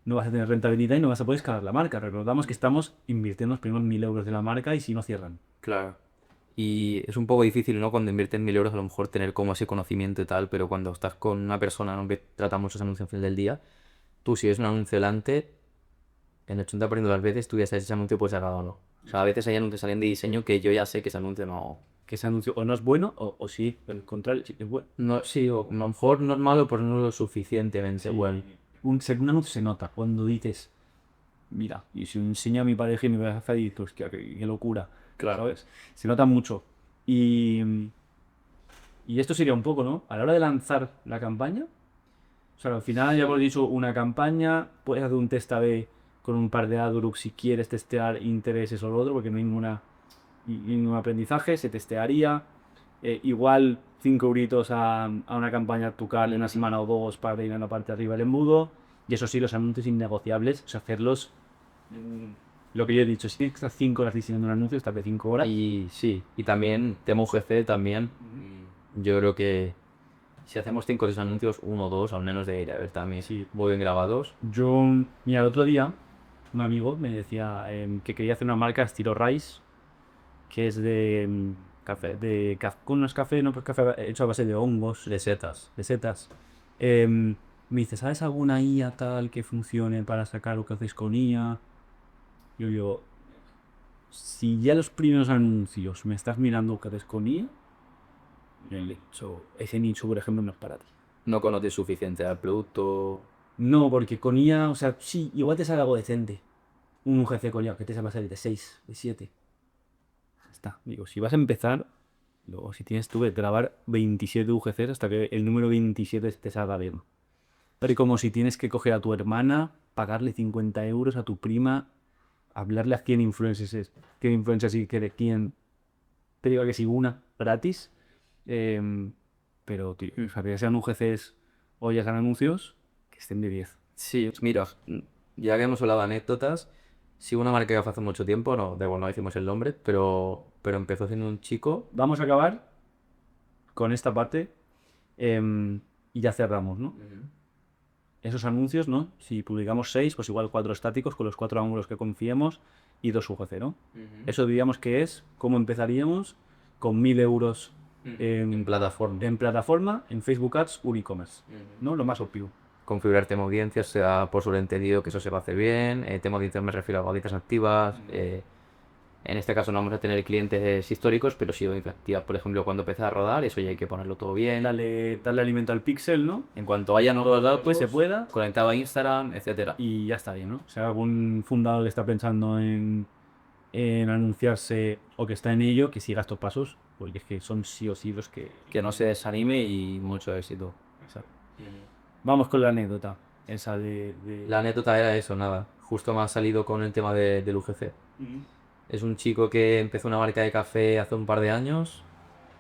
no vas a tener rentabilidad y no vas a poder escalar la marca. Recordamos que estamos invirtiendo los primeros 1.000 euros de la marca y si no cierran.
Claro. Y es un poco difícil, ¿no? Cuando inviertes 1.000 euros, a lo mejor tener como ese conocimiento y tal, pero cuando estás con una persona, ¿no?, que trata muchos anuncios al final del día, tú si ves un anuncio delante, en el 80% de las veces tú ya sabes si ese anuncio puede ser o no. O sea, a veces hay anuncios salen de diseño que yo ya sé que ese anuncio no...
Que ese anuncio o no es bueno o sí, al contrario, sí es bueno.
No, sí, o a lo mejor no es malo, pero no lo suficientemente bueno.
Un anuncio se nota cuando dices, mira, y si enseño a mi pareja y mi pareja dice, hostia, qué locura.
Claro.
¿Sabes? Se nota mucho. Y esto sería un poco, ¿no? A la hora de lanzar la campaña, o sea, al final ya hemos dicho una campaña, puedes hacer un test A/B con un par de AdWords si quieres testear intereses o lo otro, porque no hay ningún aprendizaje, se testearía. Igual 5 euritos a una campaña Tucal en una semana o dos para ir en la parte de arriba del embudo. Y eso sí, los anuncios innegociables, o sea, hacerlos. Lo que yo he dicho, si tienes que estar 5 horas diseñando un anuncio, estar de 5 horas.
Y sí, y también tema UGC también, yo creo que si hacemos 5 o 6 anuncios, uno o dos al menos de ir a ver también
Sí.
muy bien grabados.
Yo, mira, el otro día, un amigo me decía que quería hacer una marca estilo Rice, que es de café, no es café, no, pues café hecho a base de hongos,
De setas.
de setas. Me dice, ¿sabes alguna IA tal que funcione para sacar lo que hacéis con IA? Yo digo, si ya los primeros anuncios me estás mirando que haces con IA, ese nicho, por ejemplo, no es para ti.
No conoces suficiente al producto.
No, porque con IA, o sea, sí, igual te sale algo decente. Un UGC con IA que te va a salir de 6, de 7. Está. Digo, si vas a empezar, luego si tienes tú que grabar 27 UGCs hasta que el número 27 te salga bien. Pero como si tienes que coger a tu hermana, pagarle 50 euros a tu prima, hablarle a 100 influencers, y que de quién te diga que si una gratis. Pero, tío, o sea, que sean UGCs o ya sean anuncios, que estén de 10.
Sí, mira, ya que hemos hablado de anécdotas, sigo una marca que hace mucho tiempo, no, de igual no decimos el nombre, pero empezó siendo un chico.
Vamos a acabar con esta parte y ya cerramos, ¿no? Esos anuncios, ¿no? Si publicamos 6, pues igual 4 estáticos con los 4 ángulos que confiemos y 2 UGC, ¿no? Eso diríamos que es cómo empezaríamos con 1.000 euros
En plataforma.
en plataforma, en Facebook Ads, un e-commerce, ¿no? Lo más obvio.
Configurar tema audiencias, se da por sobreentendido que eso se va a hacer bien. Tema audiencias me refiero a audiencias activas. En este caso no vamos a tener clientes históricos, pero sí audiencias activas. Por ejemplo, cuando empiece a rodar, eso ya hay que ponerlo todo bien.
Darle alimento al pixel, ¿no?
En cuanto vaya nuevos datos,
Pues se pueda.
conectado a Instagram, etcétera.
Y ya está bien, ¿no? Si algún fundador está pensando en en anunciarse o que está en ello, que siga estos pasos, porque es que son sí o sí los que...
Que no se desanime y mucho éxito.
Exacto. Vamos con la anécdota, esa de...
La anécdota era eso, nada. Justo me ha salido con el tema del UGC. Es un chico que empezó una marca de café hace un par de años.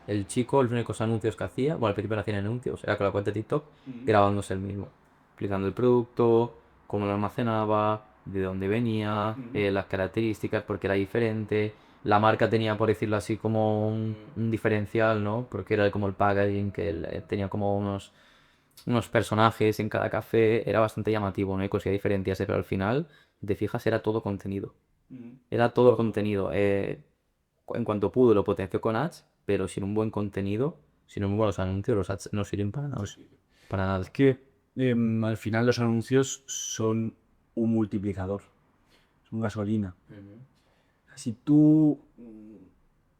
El chico, los únicos anuncios que hacía, bueno, al principio no hacía anuncios, era con la cuenta de TikTok, grabándose el mismo. Explicando el producto, cómo lo almacenaba, de dónde venía, las características, porque era diferente. La marca tenía, por decirlo así, como un diferencial, ¿no? Porque era como el packaging, que tenía como unos personajes en cada café. Era bastante llamativo, ¿no? Y cosas diferentes, pero al final, de fijas, era todo contenido. Era todo contenido. En cuanto pudo, lo potenció con ads, pero sin un buen contenido, sin un buenos anuncios, los ads no sirven para nada. Para nada.
Es que al final los anuncios son un multiplicador, son gasolina. Si tú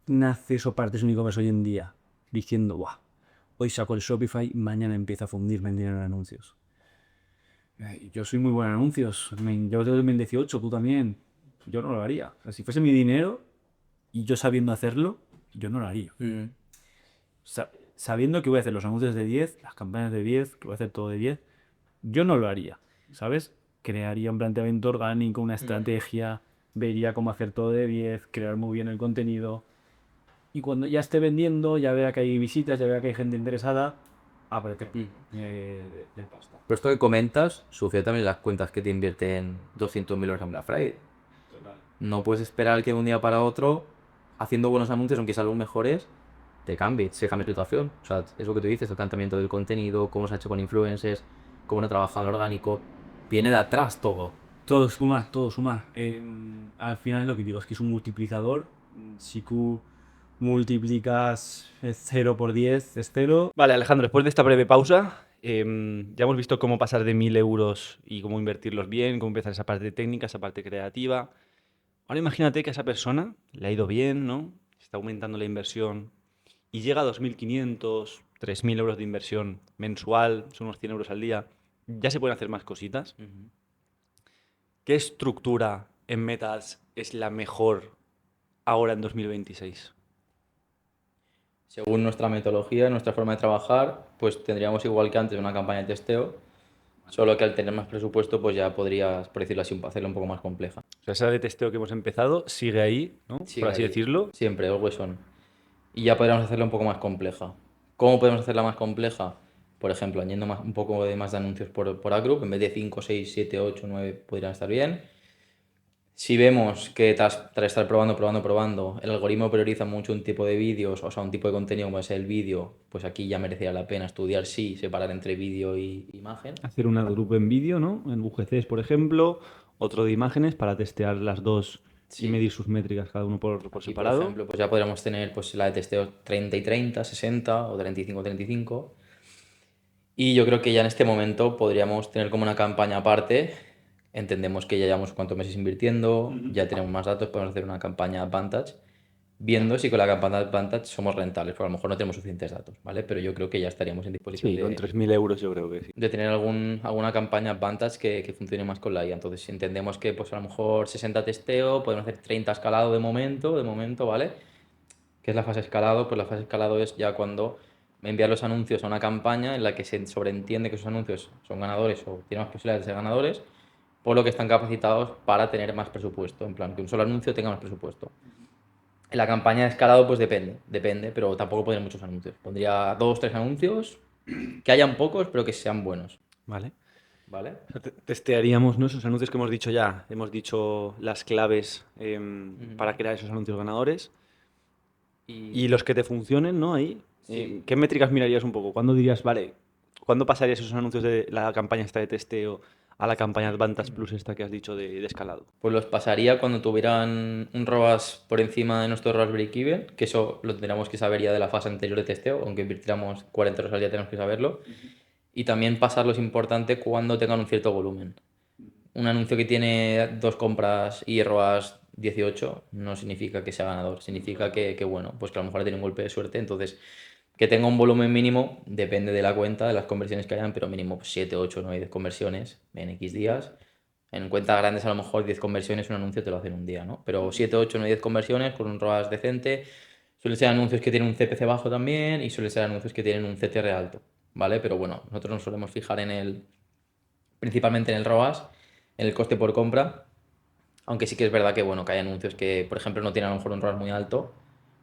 naces o partes un e-commerce hoy en día diciendo, "Buah, hoy saco el Shopify, mañana empieza a fundirme en dinero en anuncios". Yo soy muy buen en anuncios, yo desde 2018, tú también. Yo no lo haría. O sea, si fuese mi dinero y yo sabiendo hacerlo, yo no lo haría. Sabiendo que voy a hacer los anuncios de 10, las campañas de 10, que voy a hacer todo de 10, yo no lo haría, ¿sabes? Crearía un planteamiento orgánico, una estrategia, vería cómo hacer todo de 10, crear muy bien el contenido. Y cuando ya esté vendiendo, ya vea que hay visitas, ya vea que hay gente interesada, aparece de pasta.
Pero esto que comentas, sucede también en las cuentas que te invierten 200.000 euros en Black Friday. No puedes esperar que de un día para otro, haciendo buenos anuncios, aunque sean los mejores, se cambie la situación. O sea, es lo que tú dices, el planteamiento del contenido, cómo se ha hecho con influencers, cómo no ha trabajado en orgánico. Viene de atrás todo.
Todo suma, todo suma. Al final es lo que digo, es que es un multiplicador. Si tú multiplicas 0 por 10 es 0.
Vale, Alejandro, después de esta breve pausa, ya hemos visto cómo pasar de 1.000 euros y cómo invertirlos bien, cómo empezar esa parte técnica, esa parte creativa. Ahora imagínate que a esa persona le ha ido bien, ¿no? Está aumentando la inversión y llega a 2.500, 3.000 euros de inversión mensual, son unos 100 euros al día. Ya se pueden hacer más cositas. ¿Qué estructura en Metas es la mejor ahora en 2026?
Según nuestra metodología, nuestra forma de trabajar, pues tendríamos igual que antes una campaña de testeo, solo que al tener más presupuesto, pues ya podrías, por decirlo así, hacerla un poco más compleja.
O sea, esa de testeo que hemos empezado sigue ahí, ¿no?
Sigue
Por así
ahí.
decirlo.
Siempre, always on. Y ya podríamos hacerla un poco más compleja. ¿Cómo podemos hacerla más compleja? Por ejemplo, añadiendo un poco de más de anuncios por ad-group, en vez de 5, 6, 7, 8, 9 podrían estar bien. Si vemos que tras estar probando, el algoritmo prioriza mucho un tipo de vídeos, o sea, un tipo de contenido como es el vídeo, pues aquí ya merecería la pena estudiar, sí, separar entre vídeo y imagen.
Hacer un grupo en vídeo, ¿no? En UGCs, por ejemplo, otro de imágenes para testear las dos y medir sus métricas cada uno por
Aquí,
separado.
por ejemplo, pues ya podríamos tener pues, la de testeo 30 y 30, 60 o 35 y 35. Y yo creo que ya en este momento podríamos tener como una campaña aparte. Entendemos que ya llevamos cuántos meses invirtiendo, ya tenemos más datos, podemos hacer una campaña Advantage, viendo si con la campaña Advantage somos rentables, porque a lo mejor no tenemos suficientes datos, ¿vale? Pero yo creo que ya estaríamos en disposición
Sí, con 3.000 euros yo creo que sí.
de tener alguna campaña Advantage que funcione más con la IA. Entonces, si entendemos que pues a lo mejor 60 testeo, podemos hacer 30 escalado de momento, ¿vale? ¿Qué es la fase escalado? Pues la fase escalado es ya cuando enviar los anuncios a una campaña en la que se sobreentiende que esos anuncios son ganadores o tienen más posibilidades de ser ganadores, por lo que están capacitados para tener más presupuesto. En plan, que un solo anuncio tenga más presupuesto. En la campaña de escalado, pues depende, pero tampoco pondría muchos anuncios. Pondría 2, 3 anuncios, que hayan pocos, pero que sean buenos.
Vale.
¿Vale?
O sea, testearíamos, ¿no? Esos anuncios que hemos dicho ya. Hemos dicho las claves para crear esos anuncios ganadores. Y los que te funcionen, ¿no? Ahí.
Sí.
¿Qué métricas mirarías un poco? ¿Cuándo dirías, vale, cuándo pasarías esos anuncios de la campaña esta de testeo a la campaña Advantage Plus esta que has dicho de escalado?
Pues los pasaría cuando tuvieran un ROAS por encima de nuestro ROAS break-even, que eso lo tendríamos que saber ya de la fase anterior de testeo, aunque invirtiéramos 40 euros al día tenemos que saberlo. Y también pasarlo es importante cuando tengan un cierto volumen. Un anuncio que tiene 2 compras y ROAS 18 no significa que sea ganador, significa que bueno, pues que a lo mejor tiene un golpe de suerte, entonces que tenga un volumen mínimo, depende de la cuenta, de las conversiones que hayan, pero mínimo 7, 8, 9, 10 conversiones en X días. En cuentas grandes a lo mejor 10 conversiones, un anuncio te lo hacen un día, ¿no? Pero 7, 8, 9, 10 conversiones con un ROAS decente. Suelen ser anuncios que tienen un CPC bajo también y suelen ser anuncios que tienen un CTR alto, ¿vale? Pero bueno, nosotros nos solemos fijar principalmente en el ROAS, en el coste por compra, aunque sí que es verdad que, bueno, que hay anuncios que, por ejemplo, no tienen a lo mejor un ROAS muy alto,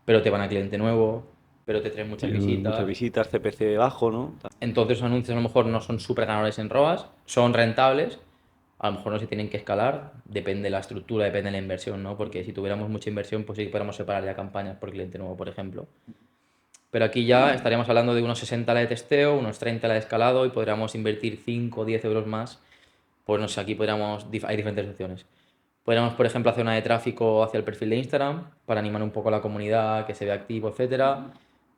pero te van a cliente nuevo, pero te traen muchas
Muchas
visitas.
visitas, CPC bajo, ¿no?
Entonces los anuncios a lo mejor no son súper ganadores en ROAS, son rentables, a lo mejor no se tienen que escalar, depende de la estructura, depende de la inversión, ¿no? Porque si tuviéramos mucha inversión, pues sí que podríamos separar ya campañas por cliente nuevo, por ejemplo. Pero aquí ya estaríamos hablando de unos 60 la de testeo, unos 30 la de escalado y podríamos invertir 5 o 10 euros más. Pues no sé, aquí hay diferentes opciones. Podríamos, por ejemplo, hacer una de tráfico hacia el perfil de Instagram para animar un poco a la comunidad, que se vea activo, etcétera.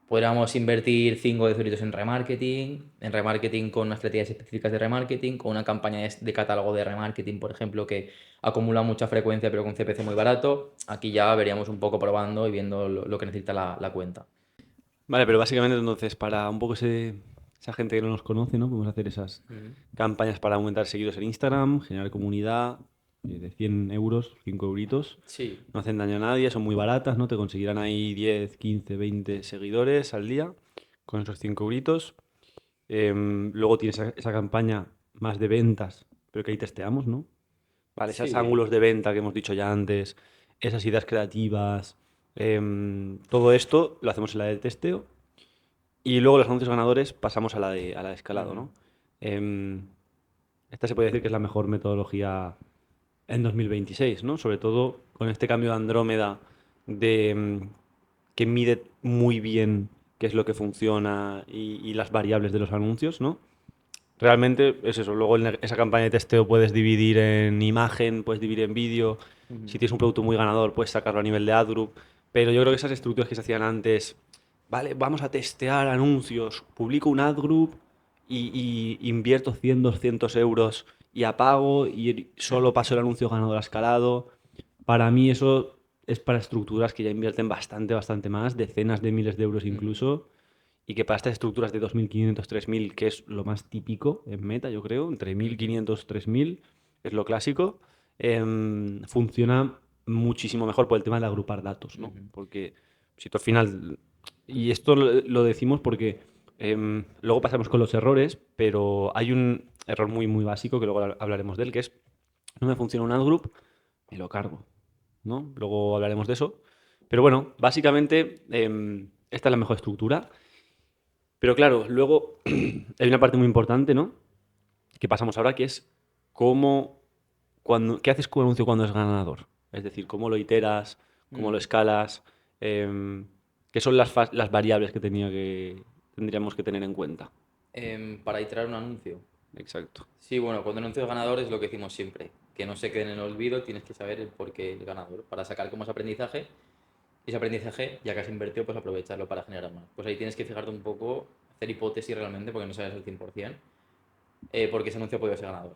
Podríamos invertir 5 o 10 euritos en remarketing con unas estrategias específicas de remarketing, con una campaña de catálogo de remarketing, por ejemplo, que acumula mucha frecuencia pero con CPC muy barato. Aquí ya veríamos un poco probando y viendo lo que necesita la cuenta.
Vale, pero básicamente entonces para un poco esa gente que no nos conoce, ¿no? Podemos hacer esas campañas para aumentar seguidores en Instagram, generar comunidad de 100 euros, 5 euritos.
Sí.
No hacen daño a nadie, son muy baratas, ¿no? Te conseguirán ahí 10, 15, 20 seguidores al día con esos 5 euritos. Luego tienes esa campaña más de ventas, pero que ahí testeamos, ¿no? Vale, esos
Sí.
ángulos de venta que hemos dicho ya antes, esas ideas creativas, todo esto lo hacemos en la de testeo. Y luego los anuncios ganadores pasamos a la de escalado, ¿no? Esta se puede decir que es la mejor metodología en 2026, ¿no? Sobre todo con este cambio de Andrómeda que mide muy bien qué es lo que funciona y las variables de los anuncios, ¿no? Realmente es eso. Luego en esa campaña de testeo puedes dividir en imagen, puedes dividir en vídeo. Si tienes un producto muy ganador, puedes sacarlo a nivel de ad group. Pero yo creo que esas estructuras que se hacían antes, vale, vamos a testear anuncios, publico un ad group y invierto 100, 200 euros y apago y solo paso el anuncio ganador a escalado. Para mí eso es para estructuras que ya invierten bastante, bastante más, decenas de miles de euros incluso, y que para estas estructuras de 2.500, 3.000, que es lo más típico en Meta, yo creo, entre 1.500, 3.000, es lo clásico, funciona muchísimo mejor por el tema de agrupar datos, ¿no? Porque si tú al final, y esto lo decimos porque luego pasamos con los errores, pero hay un error muy, muy básico que luego hablaremos de él, que es, no me funciona un ad group, me lo cargo, ¿no? Luego hablaremos de eso. Pero bueno, básicamente esta es la mejor estructura. Pero claro, luego hay una parte muy importante, ¿no? Que pasamos ahora, que es ¿qué haces con un anuncio cuando es ganador? Es decir, cómo lo iteras, cómo lo escalas, qué son las variables que tendríamos que tener en cuenta.
Para iterar un anuncio.
Exacto.
Sí, bueno, cuando el anuncio es ganador es lo que decimos siempre, que no se quede en el olvido, tienes que saber el por qué es ganador, para sacar como ese aprendizaje, y ese aprendizaje, ya que has invertido, pues aprovecharlo para generar más. Pues ahí tienes que fijarte un poco, hacer hipótesis realmente, porque no sabes al 100%, porque ese anuncio puede ser ganador.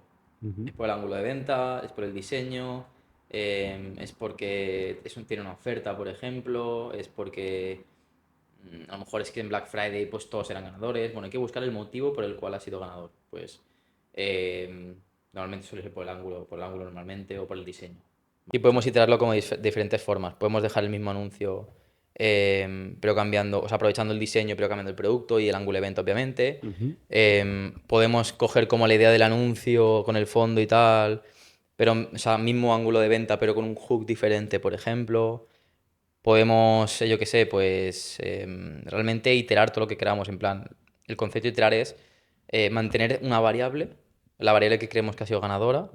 Es por el ángulo de venta, es por el diseño, es porque tiene una oferta, por ejemplo, es porque a lo mejor es que en Black Friday pues todos eran ganadores. Bueno, hay que buscar el motivo por el cual ha sido ganador. Pues normalmente suele ser por el ángulo normalmente o por el diseño. Y podemos iterarlo como de diferentes formas. Podemos dejar el mismo anuncio, pero cambiando, o sea, aprovechando el diseño, pero cambiando el producto y el ángulo de venta, obviamente. Podemos coger como la idea del anuncio con el fondo y tal, pero, o sea, mismo ángulo de venta, pero con un hook diferente, por ejemplo. Podemos, yo qué sé, pues realmente iterar todo lo que queramos. En plan, el concepto de iterar es mantener una variable, la variable que creemos que ha sido ganadora,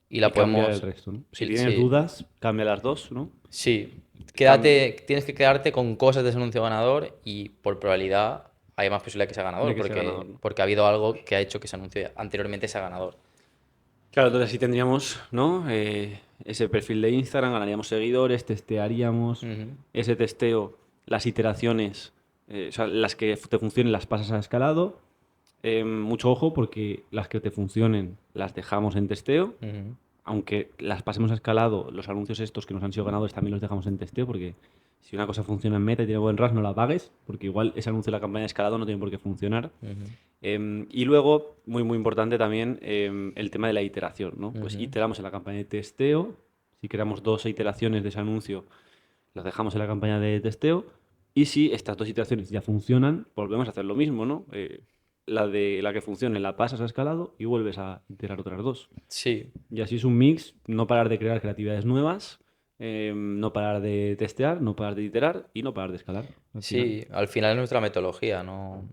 y la
Y cambiar el
podemos.
resto, ¿no? Si
Sí,
tienes
sí,
dudas, cambia las dos, ¿no?
sí.
Cam-
Tienes que quedarte con cosas de ese anuncio ganador y por probabilidad hay más posibilidad que sea ganador
de que sea ganador,
porque,
¿no?
porque ha habido algo que ha hecho que ese anuncio anteriormente sea ganador.
Claro, entonces así tendríamos, ¿no? Ese perfil de Instagram, ganaríamos seguidores, testearíamos
Ujú.
ese testeo, las iteraciones, o sea, las que te funcionen las pasas a escalado. Mucho ojo porque las que te funcionen las dejamos en testeo.
Ujú.
aunque las pasemos a escalado, los anuncios estos que nos han sido ganadores también los dejamos en testeo, porque si una cosa funciona en meta y tiene buen RAS, no la pagues, porque igual ese anuncio de la campaña de escalado no tiene por qué funcionar. Y luego, muy muy importante también, el tema de la iteración, ¿no? Pues iteramos en la campaña de testeo. Si creamos 2 iteraciones de ese anuncio, las dejamos en la campaña de testeo. Y si estas 2 iteraciones ya funcionan, volvemos a hacer lo mismo, ¿no? La que funcione la pasas a escalado y vuelves a iterar otras 2.
Sí,
Y así es un mix, no parar de crear creatividades nuevas, no parar de testear, no parar de iterar y no parar de escalar. Al final.
sí, al final es nuestra metodología, no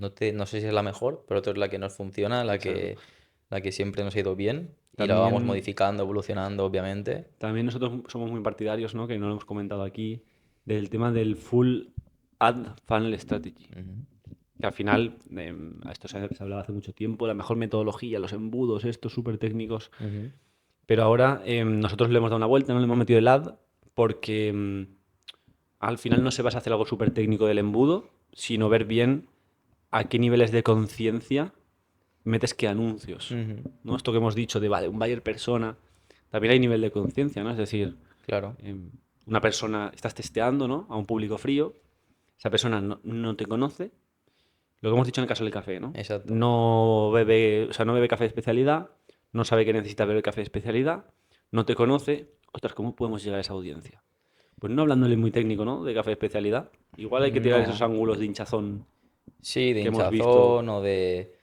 sé si es la mejor, pero es la que nos funciona, la que siempre nos ha ido bien y la vamos
También-
modificando, evolucionando, obviamente.
También nosotros somos muy partidarios, ¿no? Que no lo hemos comentado aquí, del tema del full ad funnel strategy. Que al final, esto se hablaba hace mucho tiempo, la mejor metodología, los embudos, estos súper técnicos. Pero ahora nosotros le hemos dado una vuelta, no le hemos metido el ad, porque al final no se basa a hacer algo súper técnico del embudo, sino ver bien a qué niveles de conciencia metes qué anuncios. ¿No? Esto que hemos dicho de, vale, un buyer persona, también hay nivel de conciencia, ¿no? Es decir,
Claro,
una persona, estás testeando, ¿no? A un público frío, esa persona no te conoce, lo que hemos dicho en el caso del café, ¿no?
exacto.
No bebe, o sea, no bebe café de especialidad, no sabe que necesita beber café de especialidad, no te conoce. Ostras, ¿cómo podemos llegar a esa audiencia? Pues no hablándole muy técnico, ¿no? De café de especialidad. Igual hay que tirar esos
No.
ángulos de hinchazón
Sí, de
que hemos visto.
hinchazón o de,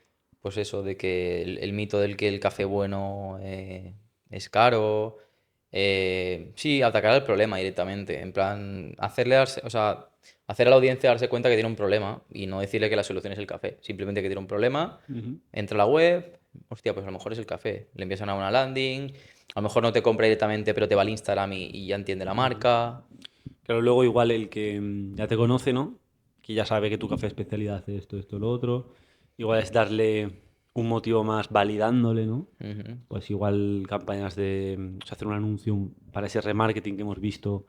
pues eso, de que el mito del que el café bueno es caro. Sí, atacar el problema directamente. En plan, o sea, hacer a la audiencia darse cuenta que tiene un problema y no decirle que la solución es el café. Simplemente que tiene un problema, entra a la web, hostia, pues a lo mejor es el café. Le envías una landing, a lo mejor no te compra directamente, pero te va al Instagram y ya entiende la marca.
Pero luego igual el que ya te conoce, ¿no? Que ya sabe que tu café de especialidad hace esto, esto, lo otro. Igual es darle un motivo más validándole, ¿no?
Ujú.
Pues igual campañas de o sea, hacer un anuncio para ese remarketing que hemos visto,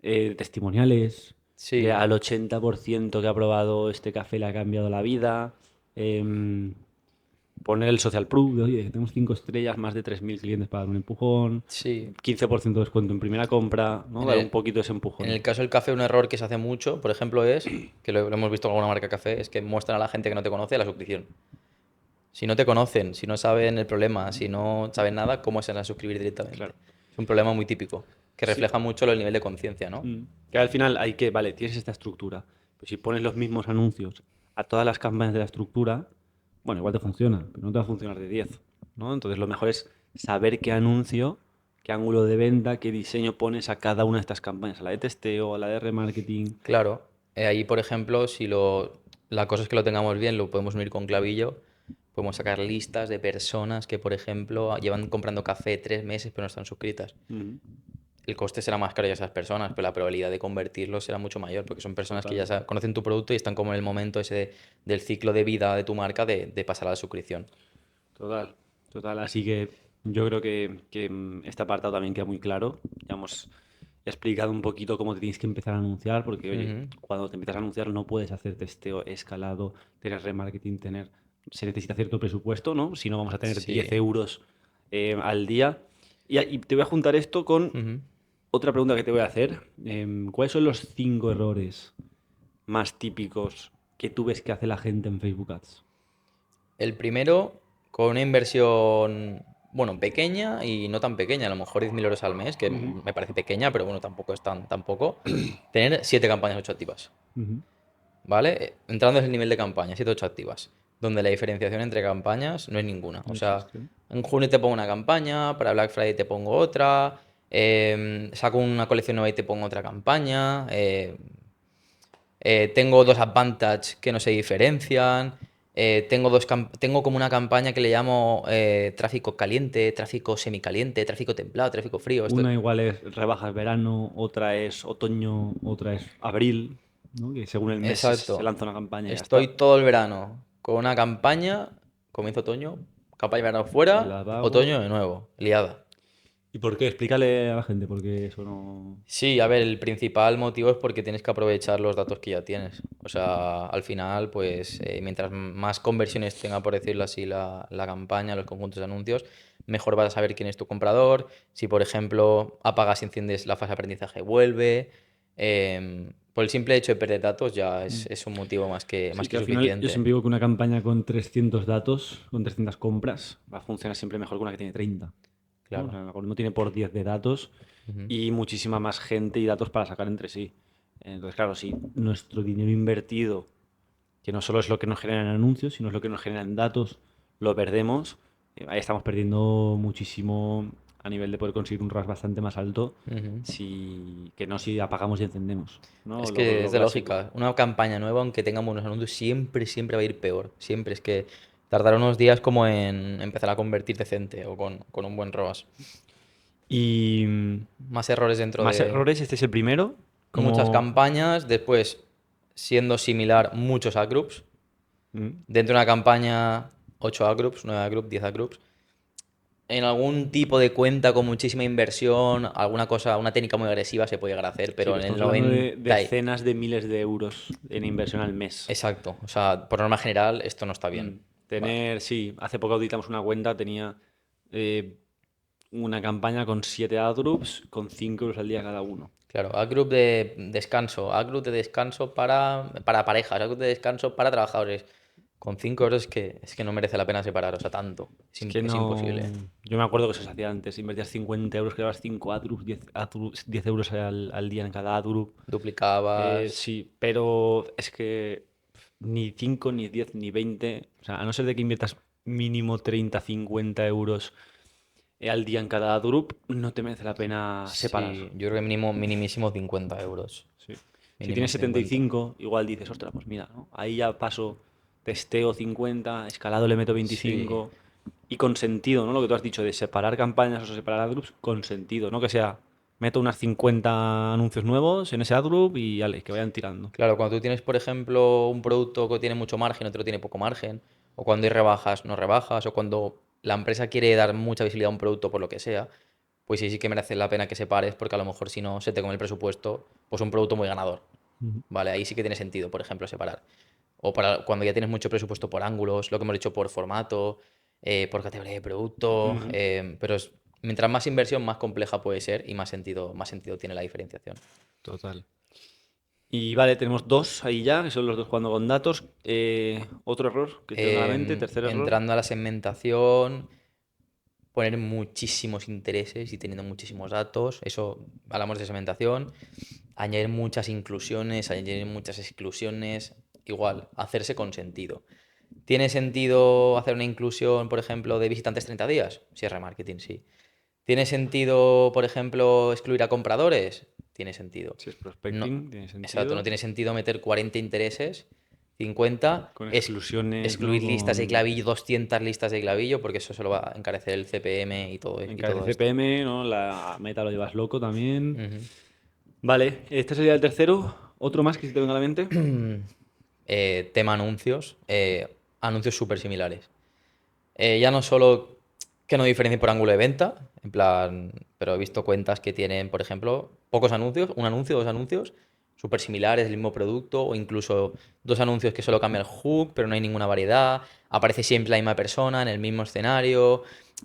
testimoniales,
Sí,
de al 80% que ha probado este café le ha cambiado la vida, poner el social proof, de, oye, tenemos 5 estrellas, más de 3.000 clientes para dar un empujón,
sí.
15% de descuento en primera compra, ¿no?
En
Dar
el,
un poquito ese
en
empujón.
el caso del café, un error que se hace mucho, por ejemplo, es, que lo hemos visto en alguna marca de café, es que muestran a la gente que no te conoce la suscripción. Si no te conocen, si no saben el problema, si no saben nada, ¿cómo se van a suscribir directamente?
Claro.
Es un problema muy típico, que refleja mucho el nivel de conciencia, ¿no?
Que al final hay que, vale, tienes esta estructura, pues si pones los mismos anuncios a todas las campañas de la estructura, bueno, igual te funciona, pero no te va a funcionar de 10, ¿no? Entonces lo mejor es saber qué anuncio, qué ángulo de venta, qué diseño pones a cada una de estas campañas, a la de testeo, a la de remarketing.
Claro, ahí, por ejemplo, la cosa es que lo tengamos bien, lo podemos unir con Clavillo, podemos sacar listas de personas que, por ejemplo, llevan comprando café 3 meses pero no están suscritas. El coste será más caro de esas personas, pero la probabilidad de convertirlos será mucho mayor, porque son personas que ya conocen tu producto y están como en el momento ese del ciclo de vida de tu marca de pasar a la suscripción.
Total, total. Así que yo creo que este apartado también queda muy claro. Ya hemos explicado un poquito cómo te tienes que empezar a anunciar, porque oye, cuando te empiezas a anunciar no puedes hacer testeo escalado, tener remarketing, se necesita cierto presupuesto, ¿no? Si no vamos a tener
Sí.
10 euros al día. Y te voy a juntar esto con otra pregunta que te voy a hacer. ¿Cuáles son los 5 errores más típicos que tú ves que hace la gente en Facebook Ads?
El primero, con una inversión, bueno, pequeña y no tan pequeña, a lo mejor 10.000 euros al mes, que me parece pequeña, pero bueno, tampoco es tan poco, tener 7 campañas 8 activas, ¿vale? Entrando en el nivel de campaña, 7 8 activas, donde la diferenciación entre campañas no es ninguna. O sea, en junio te pongo una campaña, para Black Friday te pongo otra, saco una colección nueva y te pongo otra campaña, tengo 2 Advantage que no se diferencian. Tengo como una campaña que le llamo tráfico caliente, tráfico semicaliente, tráfico templado, tráfico frío.
Una igual es rebajas verano, otra es otoño, otra es abril, ¿no? Que según el mes se
Exacto.
lanza una campaña y ya
Estoy
está.
todo el verano con una campaña, comienzo otoño, campaña de verano fuera,
Lavabo.
otoño de nuevo, liada.
¿Y por qué? Explícale a la gente, porque eso no...
Sí, a ver, el principal motivo es porque tienes que aprovechar los datos que ya tienes. O sea, al final, pues mientras más conversiones tenga, por decirlo así, la campaña, los conjuntos de anuncios, mejor vas a saber quién es tu comprador. Si, por ejemplo, apagas y enciendes la fase de aprendizaje, vuelve. Por el simple hecho de perder datos ya es un motivo más
Sí,
que
que al final yo
suficiente.
siempre digo que una campaña con 300 datos, con 300 compras, va a funcionar siempre mejor que una que tiene 30. ¿No? O
Claro.
sea, el algoritmo tiene por 10 de datos
Ujú.
y muchísima más gente y datos para sacar entre sí. Entonces, claro, si nuestro dinero invertido, que no solo es lo que nos generan anuncios, sino es lo que nos generan datos, lo perdemos, ahí estamos perdiendo muchísimo a nivel de poder conseguir un RAS bastante más alto
Ujú.
que no si apagamos y encendemos, ¿no?
Es que es
Lo
de
clásico.
lógica. Una campaña nueva, aunque tenga buenos anuncios, siempre va a ir peor. Siempre. Es que tardará unos días como en empezar a convertir decente o con un buen ROAS.
Y
Más errores dentro
más
de
errores, este es el primero.
muchas
Como...
campañas. Después, siendo similar, muchos adgroups.
Mm.
Dentro de una campaña, 8 adgroups, 9 adgroups, 10 adgroups. En algún tipo de cuenta con muchísima inversión, alguna cosa, una técnica muy agresiva se puede llegar a hacer,
Sí,
pero
pero
en el
estamos hablando de
90...
decenas de miles de euros en inversión al mes.
Exacto. O sea, por norma general, esto no está bien. Vale.
Sí, hace poco auditamos una cuenta, tenía eh, una campaña con 7 adgroups con 5 euros al día cada uno.
Claro, a group de descanso, a group de descanso para parejas, a group de descanso para trabajadores. Con 5 euros es que no merece la pena separar, o sea, tanto.
Es que
Es
no.
imposible.
Yo me acuerdo que eso se hacía antes. Invertías 50 euros, creabas 5 adgroups, 10 euros al día en cada adgroup.
Duplicabas.
Sí, pero es que ni 5 ni 10 ni 20. O sea, a no ser de que inviertas mínimo 30 50 euros al día en cada adgroup, no te merece la pena separar.
Sí, yo creo que mínimo, minimísimo 50 euros.
Sí. Si
Mínimo
tienes
50.
75, igual dices, ostras, pues mira, ¿no? Ahí ya paso, testeo 50, escalado le meto
Sí,
25 y con sentido, ¿no? Lo que tú has dicho de separar campañas o separar adgroups con sentido, ¿no? Que sea, meto unas 50 anuncios nuevos en ese adgroup y ale, que vayan tirando.
claro, cuando tú tienes, por ejemplo, un producto que tiene mucho margen, otro tiene poco margen, o cuando hay rebajas, no rebajas, o cuando la empresa quiere dar mucha visibilidad a un producto por lo que sea, pues sí que merece la pena que separes, porque a lo mejor si no se te come el presupuesto, pues un producto muy ganador.
Ujú.
Vale, ahí sí que tiene sentido, por ejemplo, separar. O para cuando ya tienes mucho presupuesto por ángulos, lo que hemos dicho por formato, por categoría de producto,
Ujú.
mientras más inversión, más compleja puede ser y más sentido tiene la diferenciación.
Total. Y vale, tenemos dos ahí ya, que son los dos jugando con datos. Otro error que te venga a la mente, tercer error.
Entrando a la segmentación, poner muchísimos intereses y teniendo muchísimos datos, eso hablamos de segmentación, añadir muchas inclusiones, añadir muchas exclusiones, igual, hacerse con sentido. ¿Tiene sentido hacer una inclusión, por ejemplo, de visitantes 30 días? Si es remarketing, sí. ¿Tiene sentido, por ejemplo, excluir a compradores? Tiene sentido.
Si es
No,
prospecting, tiene
exacto, no
sentido.
tiene sentido meter 40 intereses, 50,
Con exclusiones, ¿no?
excluir listas de
Con
clavillo, 200 listas de clavillo, porque eso solo va a encarecer el CPM y
encarece
todo esto.
CPM, ¿no? La meta lo llevas loco también.
Ujú.
Vale, este sería el tercero. Otro más que se te venga a la mente.
Tema anuncios, anuncios súper similares. Ya no solo que no diferencien por ángulo de venta, en plan, pero he visto cuentas que tienen, por ejemplo, pocos anuncios, un anuncio, dos anuncios, súper similares del mismo producto, o incluso dos anuncios que solo cambia el hook, pero no hay ninguna variedad, aparece siempre la misma persona en el mismo escenario,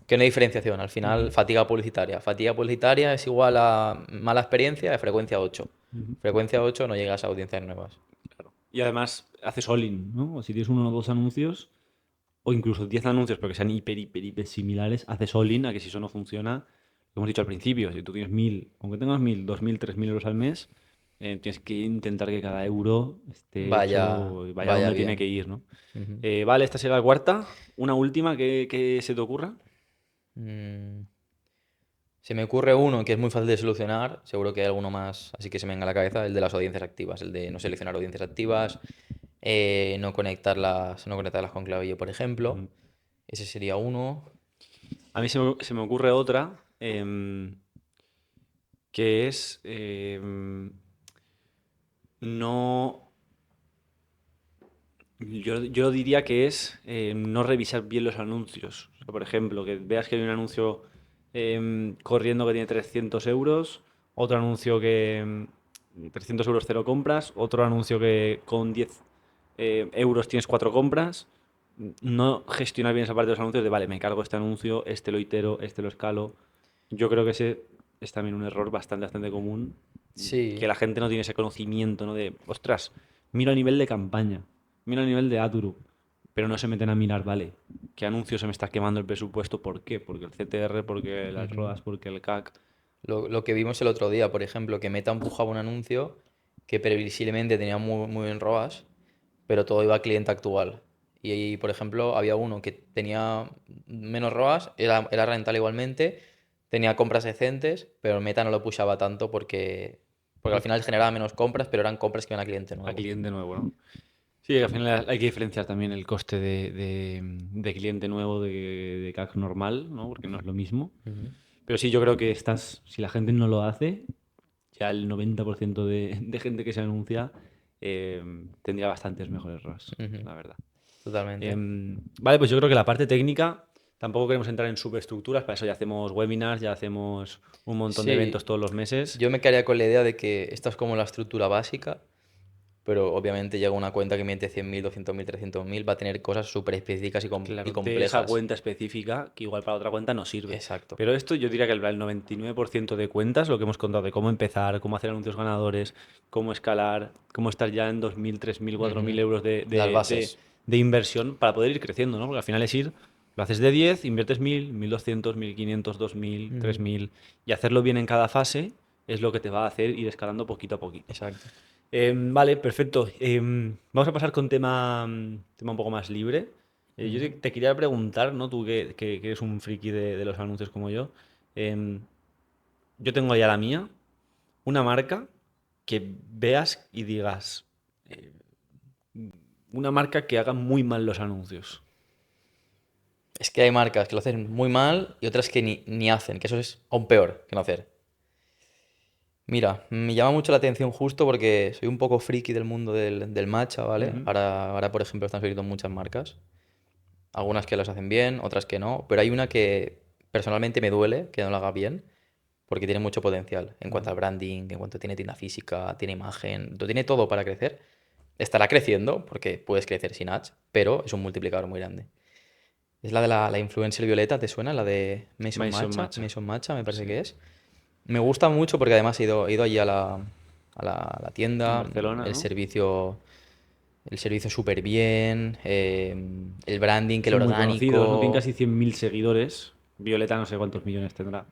que no hay diferenciación. Al final,
Ujú,
fatiga publicitaria. Fatiga publicitaria es igual a mala experiencia de frecuencia 8.
ujú.
Frecuencia 8 no llegas a audiencias nuevas.
Y además haces all-in, ¿no? O si tienes uno o dos anuncios, o incluso 10 anuncios, pero que sean hiper similares, haces all-in a que si eso no funciona, lo hemos dicho al principio, si tú tienes 1000, aunque tengas 1000, 2000, 3000 euros al mes, tienes que intentar que cada euro esté hecho, vaya
Vaya
donde tiene que
bien.
ir, ¿no?
Ujú.
Vale, esta será la cuarta. Una última que se te ocurra.
Mm. Se me ocurre uno que es muy fácil de solucionar, seguro que hay alguno más, así que se me venga a la cabeza, el de las audiencias activas, el de no seleccionar audiencias activas, no conectarlas con clavillo, por ejemplo.
Ujú.
Ese sería uno.
A mí se me ocurre otra, que es no. Yo diría que es no revisar bien los anuncios. O sea, por ejemplo, que veas que hay un anuncio corriendo que tiene 300 euros, otro anuncio que 300 euros cero compras, otro anuncio que con 10 euros tienes 4 compras, no gestionar bien esa parte de los anuncios de, vale, me cargo este anuncio, este lo itero, este lo escalo. Yo creo que ese es también un error bastante común, que
Sí.
la gente no tiene ese conocimiento, ¿no? De, ostras, miro a nivel de campaña, miro a nivel de Aturu, pero no se meten a mirar, vale, qué anuncio se me está quemando el presupuesto, ¿por qué? Porque el CTR, porque las
Ujú.
ROAS, porque el CAC.
Lo que vimos el otro día, por ejemplo, que Meta empujaba un anuncio que previsiblemente tenía muy buen ROAS, pero todo iba a cliente actual. Y ahí, por ejemplo, había uno que tenía menos ROAS, era rentable igualmente, tenía compras decentes, pero Meta no lo pushaba tanto porque al final generaba menos compras, pero eran compras que iban a cliente
A
nuevo.
cliente nuevo, ¿no? Sí, al final hay que diferenciar también el coste de cliente nuevo de CAC normal, ¿no? Porque no es lo mismo.
Ujú,
Pero sí, yo creo que si la gente no lo hace, ya el 90% de gente que se anuncia tendría bastantes mejores ROAS,
ujú,
la verdad.
totalmente.
Vale, pues yo creo que la parte técnica, tampoco queremos entrar en subestructuras, para eso ya hacemos webinars, ya hacemos un montón de eventos
Sí,
todos los meses.
yo me quedaría con la idea de que esta es como la estructura básica, pero obviamente llega una cuenta que mete 100.000, 200.000, 300.000, va a tener cosas súper específicas y
Claro, de esa
complejas.
cuenta específica, que igual para otra cuenta no sirve.
Exacto.
Pero esto yo diría que el 99% de cuentas, lo que hemos contado de cómo empezar, cómo hacer anuncios ganadores, cómo escalar, cómo estar ya en 2.000, 3.000, 4.000
Ujú.
euros
Las bases.
de inversión para poder ir creciendo, ¿no? Porque al final es ir, lo haces de 10, inviertes 1.000, 1.200, 1.500, 2.000,
Ujú.
3.000 y hacerlo bien en cada fase es lo que te va a hacer ir escalando poquito a poquito.
Exacto.
Vale, perfecto. Vamos a pasar con tema un poco más libre. Yo
Ujú.
te quería preguntar, ¿no? Tú que eres un friki de los anuncios como yo. em, yo tengo ya la mía, una marca que veas y digas, eh, una marca que haga muy mal los anuncios.
Es que hay marcas que lo hacen muy mal y otras que ni hacen, que eso es aún peor que no hacer. Mira, me llama mucho la atención justo porque soy un poco friki del mundo del matcha, ¿vale?
Ujú.
Ahora, por ejemplo, están saliendo muchas marcas. Algunas que las hacen bien, otras que no. Pero hay una que personalmente me duele que no la haga bien porque tiene mucho potencial en cuanto
Ujú.
al branding, en cuanto tiene tienda física, tiene imagen, lo tiene todo para crecer. Estará creciendo porque puedes crecer sin ads, pero es un multiplicador muy grande. Es la de la influencer Violeta, ¿te suena? La de Mason
Maison
Matcha.
Matcha.
Mason Matcha me parece
Sí.
que es. Me gusta mucho porque además he ido allí a la
En
tienda,
Barcelona,
el
¿no?
servicio, el servicio súper bien, el branding, que el
Son muy conocidos, ¿no? Tienen
orgánico,
casi 100.000 seguidores. Violeta no sé cuántos millones tendrá.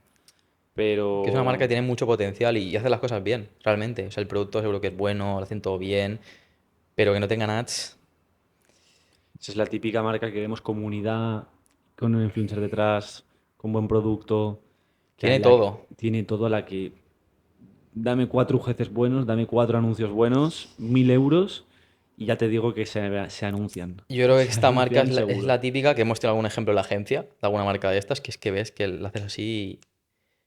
que es una marca
Pero
que tiene mucho potencial y hace las cosas bien, realmente. O sea, el producto seguro que es bueno, lo hacen todo bien, pero que no tengan ads.
esa es la típica marca que vemos comunidad, con un influencer detrás, con buen producto,
Tiene todo.
tiene todo la que dame 4 UGCs buenos, dame 4 anuncios buenos, 1.000 euros y ya te digo que se anuncian.
Yo creo que
Se
esta marca
anuncian
es
seguro.
la típica que hemos tenido algún ejemplo en la agencia, de alguna marca de estas, que es que ves que la haces así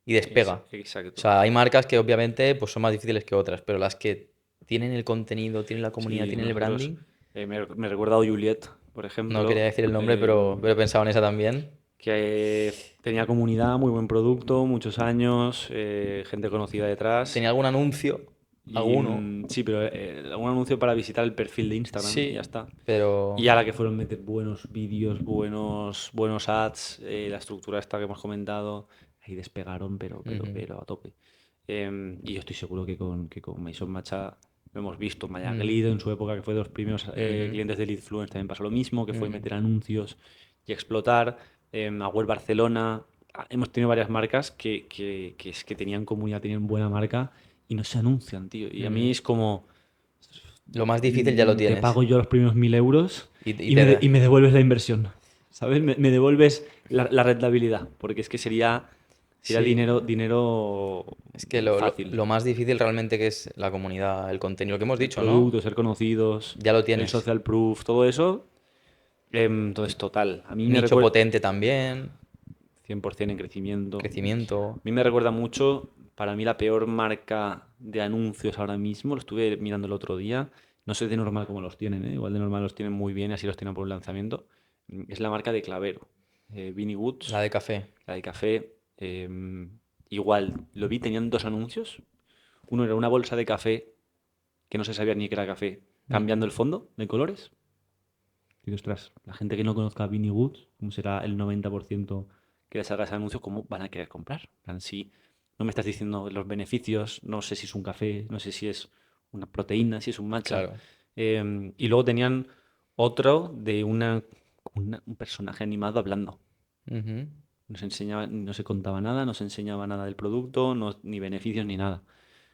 y despega. O
Exacto.
sea, hay marcas que obviamente pues, son más difíciles que otras, pero las que tienen el contenido, tienen la comunidad,
Sí,
tienen el
nosotros,
branding,
me recuerda a Juliet, por
no quería
ejemplo,
decir el nombre, pero he pensado en esa también.
que tenía comunidad, muy buen producto, muchos años, gente conocida detrás.
Tenía algún anuncio,
Y
alguno,
sí, pero un anuncio para visitar el perfil de Instagram y ya
sí,
está. Y
pero
a la que fueron meter buenos vídeos, buenos ads, la estructura esta que hemos comentado, ahí despegaron,
ujú,
pero a tope. Y yo estoy seguro que con Mason Matcha lo hemos visto. Maya
ujú,
Glido en su época, que fue de los primeros
ujú,
clientes de Leadfluence, también pasó lo mismo, que fue
ujú.
meter anuncios y explotar. Agüel Barcelona, hemos tenido varias marcas que es que tenían comunidad, tenían buena marca y no se anuncian, tío. Y a mí
Ujú.
es como,
Lo más difícil ya lo
te
tienes
pago yo los primeros 1.000 euros
y te da.
y me devuelves la inversión, ¿sabes? Me devuelves la rentabilidad, porque es que sería
Sí,
dinero
es que
fácil.
lo más difícil realmente que es la comunidad, el contenido, lo que hemos
El
dicho, ¿no?
producto, ser conocidos,
Ya lo
el
tienes.
social proof, todo eso. Entonces, total, a mí me
Nicho
recuerda
potente también,
100% en crecimiento.
crecimiento.
A mí me recuerda mucho, para mí la peor marca de anuncios ahora mismo, lo estuve mirando el otro día, no sé de normal cómo los tienen, ¿eh? Igual de normal los tienen muy bien y así los tienen por un lanzamiento, es la marca de Clavero, Vinnie
La
Woods,
de café.
la de café, igual, lo vi, tenían 2 anuncios, uno era una bolsa de café que no se sabía ni que era café,
Mm.
cambiando el fondo de colores, Digo, ostras, la gente que no conozca a Vinnie Woods, como será el 90% que le salga ese anuncio, ¿cómo van a querer comprar? En plan, si no me estás diciendo los beneficios, no sé si es un café, no sé si es una proteína, si es un matcha.
Claro.
Y luego tenían otro de un personaje animado hablando.
Ujú.
No se enseñaba, no se contaba nada, no se enseñaba nada del producto, ni beneficios ni nada.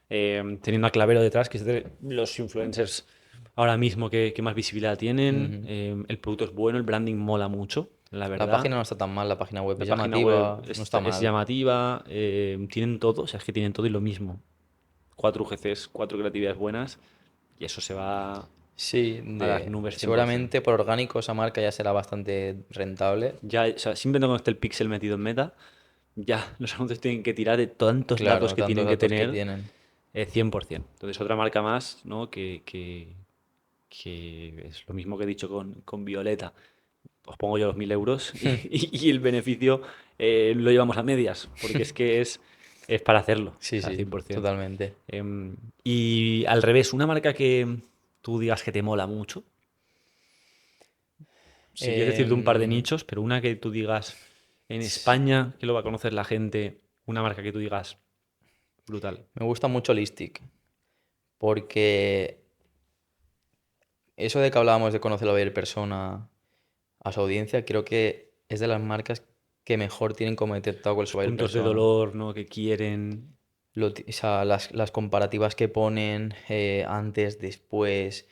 Teniendo a Clavero detrás, que es de los influencers ahora mismo que más visibilidad tienen.
Ujú.
El producto es bueno, el branding mola mucho, la
La
verdad.
página no está tan mal, la página web
La
es
página web
llamativa, no está
es
mal.
llamativa, tienen todo, o sea, es que tienen todo y lo mismo. 4 UGCs, 4 creatividades buenas, y eso se va
Sí,
a las nubes 100%.
seguramente por orgánico esa marca ya será bastante rentable.
Ya, o sea, simplemente con este el pixel metido en Meta, ya los anuncios tienen que tirar de tantos datos
Claro,
que
tantos
tienen que
datos que
tener,
tienen.
100%. Entonces, otra marca más, ¿no? Que es lo mismo que he dicho con Violeta. Os pongo yo los 1.000 euros y el beneficio lo llevamos a medias, porque es que es para hacerlo, o
Sí,
sea,
sí,
100%.
totalmente.
Y al revés, una marca que tú digas que te mola mucho, si quieres decirte un par de
Em,
nichos, pero una que tú digas en
s-
España, que lo va a conocer la gente, una marca que tú digas brutal.
Me gusta mucho Listic, porque eso de que hablábamos de conocerlo bien en persona a su audiencia, creo que es de las marcas que mejor tienen como detectado cuál es
Los
su buyer
puntos de
persona.
dolor, ¿no? Que quieren.
O sea, las comparativas que ponen antes, después,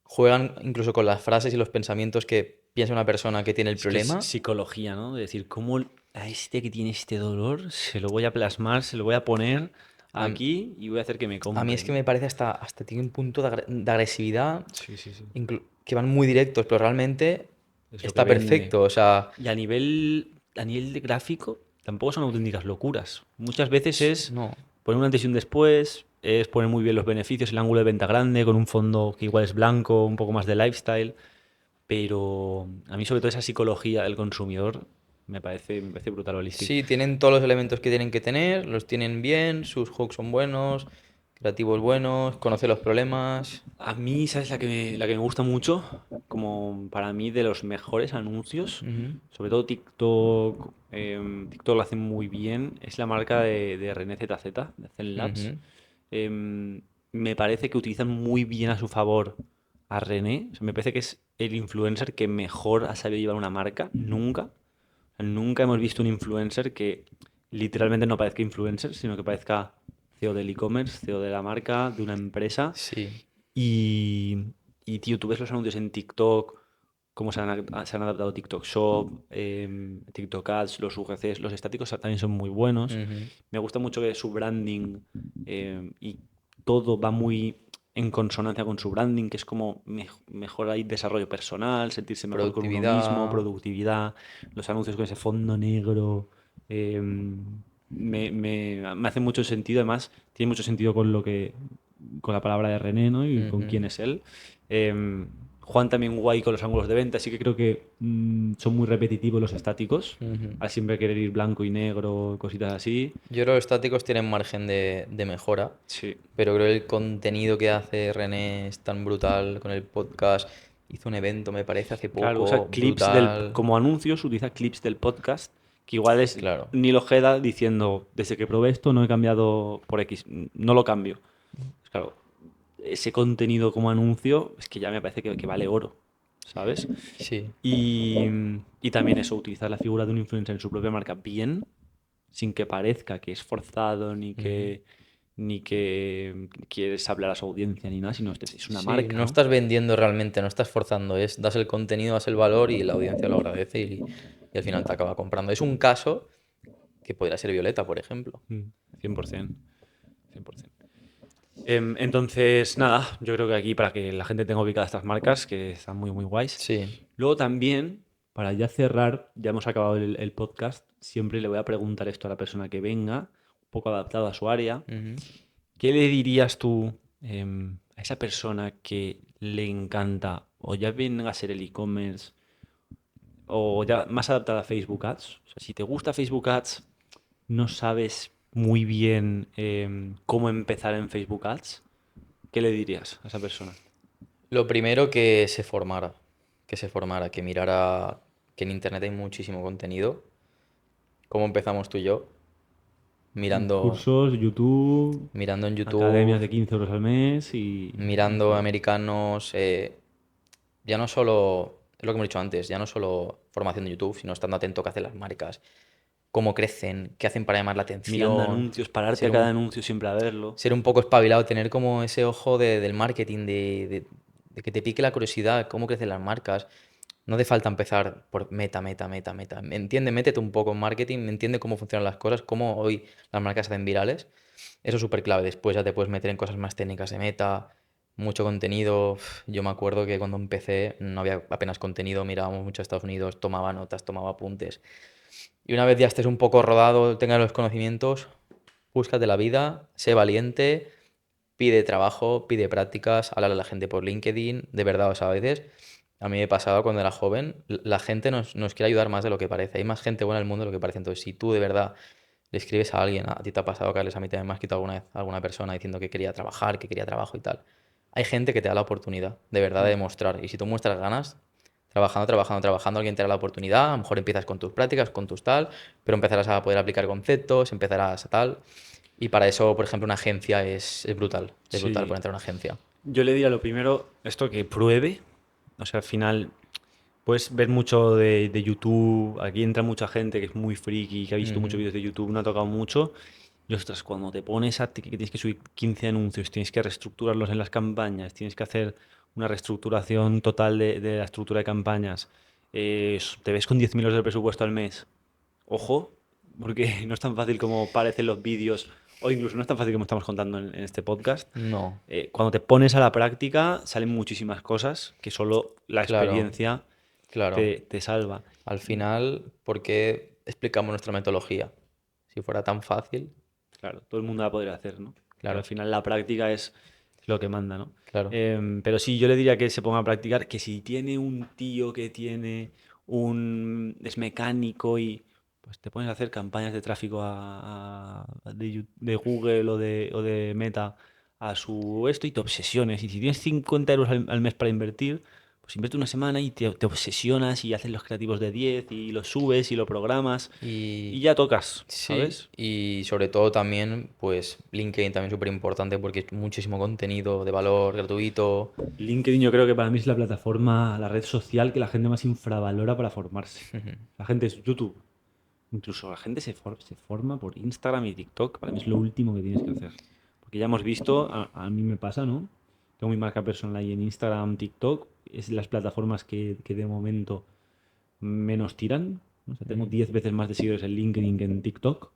juegan incluso con las frases y los pensamientos que piensa una persona que tiene el
Es que es
problema.
psicología, ¿no? De decir, ¿cómo a este que tiene este dolor se lo voy a plasmar, se lo voy a poner
A, m-
aquí y voy a hacer que me
a mí
compre,
es que
¿no?
me parece hasta tiene un punto de agresividad,
Sí, sí, sí.
que van muy directos, pero realmente
Es lo que
está
vende.
perfecto. O sea,
Y a nivel de gráfico, tampoco son auténticas locuras. Muchas veces es
no.
poner un antes y un después, es poner muy bien los beneficios, el ángulo de venta grande, con un fondo que igual es blanco, un poco más de lifestyle. Pero a mí, sobre todo, esa psicología del consumidor me parece brutal holística.
Sí, tienen todos los elementos que tienen que tener, los tienen bien, sus hooks son buenos, creativos buenos, conoce los problemas.
A mí, ¿sabes la que me gusta mucho? Como para mí de los mejores anuncios,
Ujú,
sobre todo TikTok, TikTok lo hace muy bien, es la marca de René ZZ, de Zen Labs.
ujú,
Me parece que utilizan muy bien a su favor a René. O sea, me parece que es el influencer que mejor ha sabido llevar una marca, nunca. O sea, nunca hemos visto un influencer que literalmente no parezca influencer, sino que parezca CEO del e-commerce, CEO de la marca, de una empresa.
sí.
Y, tío, tú ves los anuncios en TikTok, cómo se han adaptado TikTok Shop, TikTok Ads, los UGCs, los estáticos también son muy buenos.
Ujú.
Me gusta mucho que su branding y todo va muy en consonancia con su branding, que es como mejor hay desarrollo personal, sentirse mejor con uno mismo,
Productividad.
productividad, los anuncios con ese fondo negro. Me hace mucho sentido, además, tiene mucho sentido con la palabra de René, ¿no? Y con
Ujú,
quién es él. Em, Juan también guay con los ángulos de venta, así que creo que son muy repetitivos los estáticos,
ujú.
al siempre querer ir blanco y negro, cositas así.
Yo creo que los estáticos tienen margen de mejora,
Sí.
pero creo que el contenido que hace René es tan brutal con el podcast. Hizo un evento, me parece, hace
Claro, usa
poco,
clips
brutal.
como anuncios, utiliza clips del podcast, que igual es
Claro.
Nilo Ojeda diciendo, desde que probé esto no he cambiado por X, no lo cambio. Pues claro, ese contenido como anuncio es que ya me parece que vale oro, ¿sabes?
Sí.
Y, y también eso, utilizar la figura de un influencer en su propia marca bien, sin que parezca que es forzado
Ujú.
ni que quieres hablar a su audiencia ni nada, sino es una
Sí,
marca,
no
¿no?
estás vendiendo realmente, no estás forzando, das el contenido, das el valor y la audiencia lo agradece y al final te acaba comprando. Es un caso que podría ser Violeta, por ejemplo.
100%. 100%. Entonces, nada, yo creo que aquí para que la gente tenga ubicadas estas marcas, que están muy, muy guays.
Sí.
Luego también, para ya cerrar, ya hemos acabado el podcast, siempre le voy a preguntar esto a la persona que venga, un poco adaptado a su área.
Ujú.
¿Qué le dirías tú a esa persona que le encanta o ya venga a ser el e-commerce o ya más adaptada a Facebook Ads? O sea, si te gusta Facebook Ads, no sabes muy bien cómo empezar en Facebook Ads, ¿qué le dirías a esa persona?
Lo primero que se formara, que se formara, que mirara que en internet hay muchísimo contenido. ¿Cómo empezamos tú y yo? Mirando,
Cursos, YouTube,
mirando en
academias
YouTube,
de 15 euros al mes y
mirando
fuera.
americanos, ya no solo, es lo que hemos dicho antes, ya no solo formación de YouTube, sino estando atento a qué hacen las marcas, cómo crecen, qué hacen para llamar la
Mirando
atención,
anuncios, pararte a
ser
cada
un,
anuncio siempre a verlo.
ser un poco espabilado, tener como ese ojo del marketing, de que te pique la curiosidad, cómo crecen las marcas. No hace falta empezar por meta, meta, meta, meta. Entiende, métete un poco en marketing, entiende cómo funcionan las cosas, cómo hoy las marcas se hacen virales. Eso es súper clave. Después ya te puedes meter en cosas más técnicas de meta, mucho contenido. Yo me acuerdo que cuando empecé no había apenas contenido, mirábamos mucho a Estados Unidos, tomaba notas, tomaba apuntes. Y una vez ya estés un poco rodado, tengas los conocimientos, búscate la vida, sé valiente, pide trabajo, pide prácticas, habla a la gente por LinkedIn, de verdad, o sea, a veces a mí me pasaba cuando era joven, la gente nos quiere ayudar más de lo que parece, hay más gente buena en el mundo de lo que parece, entonces si tú de verdad le escribes a alguien, a ti te ha pasado, Carles, a mí también me has quitado alguna vez a alguna persona diciendo que quería trabajar, que quería trabajo y tal, hay gente que te da la oportunidad, de verdad, de demostrar, y si tú muestras ganas, trabajando, trabajando, trabajando, alguien te da la oportunidad, a lo mejor empiezas con tus prácticas, con tus tal, pero empezarás a poder aplicar conceptos, empezarás a tal. Y para eso, por ejemplo, una agencia es brutal
Sí.
por entrar a una agencia.
Yo le diría lo primero, esto que pruebe. O sea, al final puedes ver mucho de YouTube. Aquí entra mucha gente que es muy friki, que ha visto muchos
Ujú.
vídeos de YouTube, no ha tocado mucho. Y ostras, cuando te pones a ti que tienes que subir 15 anuncios, tienes que reestructurarlos en las campañas, tienes que hacer una reestructuración total de la estructura de campañas, te ves con 10.000 euros de presupuesto al mes. Ojo, porque no es tan fácil como parecen los vídeos, o incluso no es tan fácil como estamos contando en este podcast.
No,
Cuando te pones a la práctica, salen muchísimas cosas que solo la
claro,
experiencia
claro.
te salva.
Al final, ¿por qué explicamos nuestra metodología? Si fuera tan fácil,
Claro, todo el mundo va a poder hacer, ¿no? Pero al
claro,
final la práctica es lo que manda, ¿no?
claro.
Pero sí, yo le diría que se ponga a practicar, que si tiene un tío que tiene es mecánico y pues te pones a hacer campañas de tráfico de Google o de Meta a su esto y te obsesiones. Y si tienes 50 euros al mes para invertir, pues invierte una semana y te obsesionas y haces los creativos de 10 y los subes y lo programas y
Y
ya tocas,
sí,
¿sabes?
y sobre todo también, pues LinkedIn también es súper importante porque es muchísimo contenido de valor gratuito.
LinkedIn yo creo que para mí es la plataforma, la red social que la gente más infravalora para formarse. La gente es YouTube. Incluso la gente se forma por Instagram y TikTok. Para mí es lo último que tienes que hacer. Porque ya hemos visto, a mí me pasa, ¿no? Tengo mi marca personal ahí en Instagram, TikTok. Es las plataformas que de momento menos tiran, ¿no? O sea, tengo
Ujú,
10 veces más de seguidores en LinkedIn que en TikTok.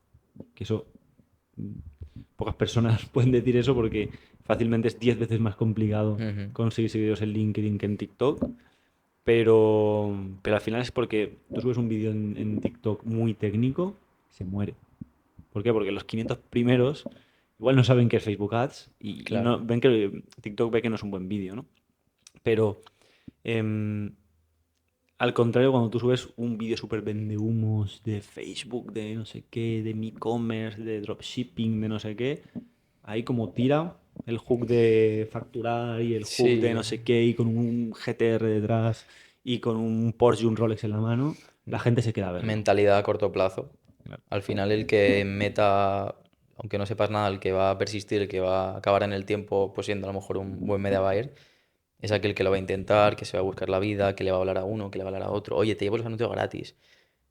Que eso, mm, pocas personas pueden decir eso porque fácilmente es 10 veces más complicado
ujú.
conseguir seguidores en LinkedIn que en TikTok. Pero al final es porque tú subes un vídeo en TikTok muy técnico, se muere. ¿Por qué? Porque los 500 primeros igual no saben qué es Facebook Ads y
Claro.
no, ven que TikTok ve que no es un buen vídeo, ¿no? Pero em, al contrario, cuando tú subes un vídeo súper vendehumos de Facebook, de no sé qué, de e-commerce, de dropshipping, de no sé qué, ahí como tira el hook de facturar y el hook de no
Sí,
sé qué y con un GTR detrás y con un Porsche y un Rolex en la mano, la gente se queda a verlo.
mentalidad a corto plazo.
Claro.
Al final el que meta, aunque no sepas nada, el que va a persistir, el que va a acabar en el tiempo, pues siendo a lo mejor un buen media buyer, es aquel que lo va a intentar, que se va a buscar la vida, que le va a hablar a uno, que le va a hablar a otro. Oye, te llevo los anuncios gratis.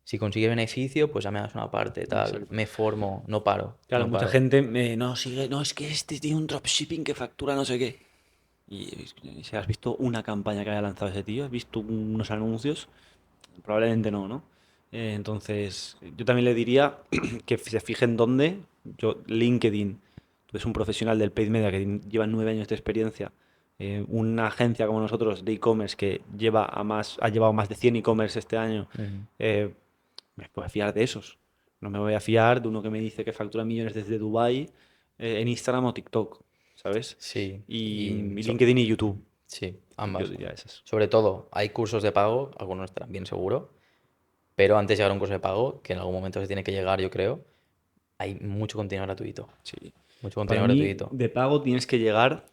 Si consigue beneficio, pues ya me das una parte, tal.
Exacto.
Me formo, no paro,
Claro,
no
mucha
paro.
gente no sigue, no, es que este tiene un dropshipping que factura no sé qué. Y si has visto una campaña que haya lanzado ese tío, has visto unos anuncios, probablemente no, ¿no? Entonces, yo también le diría que se fijen dónde. Yo, LinkedIn, tú eres un profesional del paid media que lleva 9 años de experiencia. Una agencia como nosotros de e-commerce que ha llevado más de 100 e-commerce este año,
Ujú.
eh, me puedo fiar de esos. No me voy a fiar de uno que me dice que factura millones desde Dubai en Instagram o TikTok, ¿sabes?
Sí,
Y LinkedIn y YouTube.
sí,
Yo
ambas.
diría esas.
Sobre todo, hay cursos de pago, algunos estarán bien seguro, pero antes de llegar a un curso de pago, que en algún momento se tiene que llegar, yo creo, hay mucho contenido gratuito.
Sí.
Mucho
Para
contenido
mí,
gratuito.
de pago tienes que llegar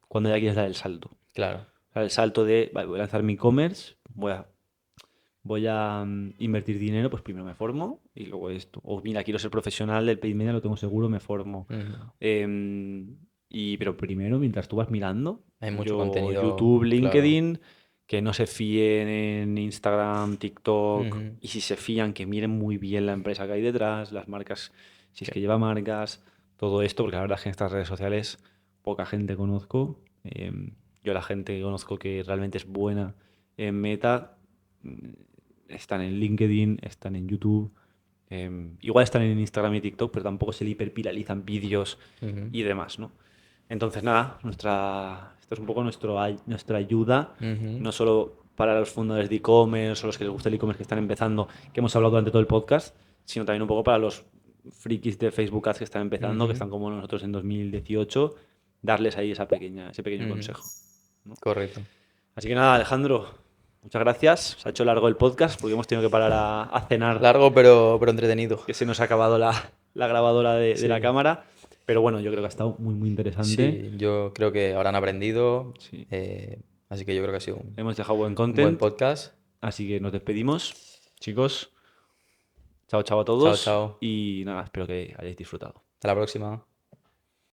cuando ya quieres dar el salto.
Claro.
O sea, el salto de, vale, voy a lanzar mi e-commerce, voy a invertir dinero, pues primero me formo y luego esto. O mira, quiero ser profesional del paid media, lo tengo seguro, me formo. Pero primero, mientras tú vas mirando,
Hay mucho contenido,
YouTube,
claro.
LinkedIn, que no se fíen en Instagram, TikTok, y si se fían, que miren muy bien la empresa que hay detrás, las marcas, si es que lleva marcas, todo esto, porque la verdad es que en estas redes sociales poca gente conozco. Yo la gente que conozco que realmente es buena en Meta, están en LinkedIn, están en YouTube, igual están en Instagram y TikTok, pero tampoco se le hiperviralizan vídeos y demás, ¿no? Entonces, nada, esto es un poco nuestra ayuda, no solo para los fundadores de e-commerce o los que les gusta el e-commerce que están empezando, que hemos hablado durante todo el podcast, sino también un poco para los frikis de Facebook Ads que están empezando, que están como nosotros en 2018, darles ahí ese pequeño consejo, ¿no?
Correcto.
Así que nada, Alejandro, muchas gracias. Se ha hecho largo el podcast porque hemos tenido que parar a cenar.
Largo, pero entretenido.
Que se nos ha acabado la grabadora de
Sí.
la cámara. Pero bueno, yo creo que ha estado muy, muy interesante.
Sí, yo creo que habrán aprendido.
Sí.
Así que yo creo que ha sido un
Hemos dejado buen
buen
content.
podcast.
Así que nos despedimos, chicos. Chao, chao a todos.
Chao, chao.
Y nada, espero que hayáis disfrutado.
Hasta la próxima.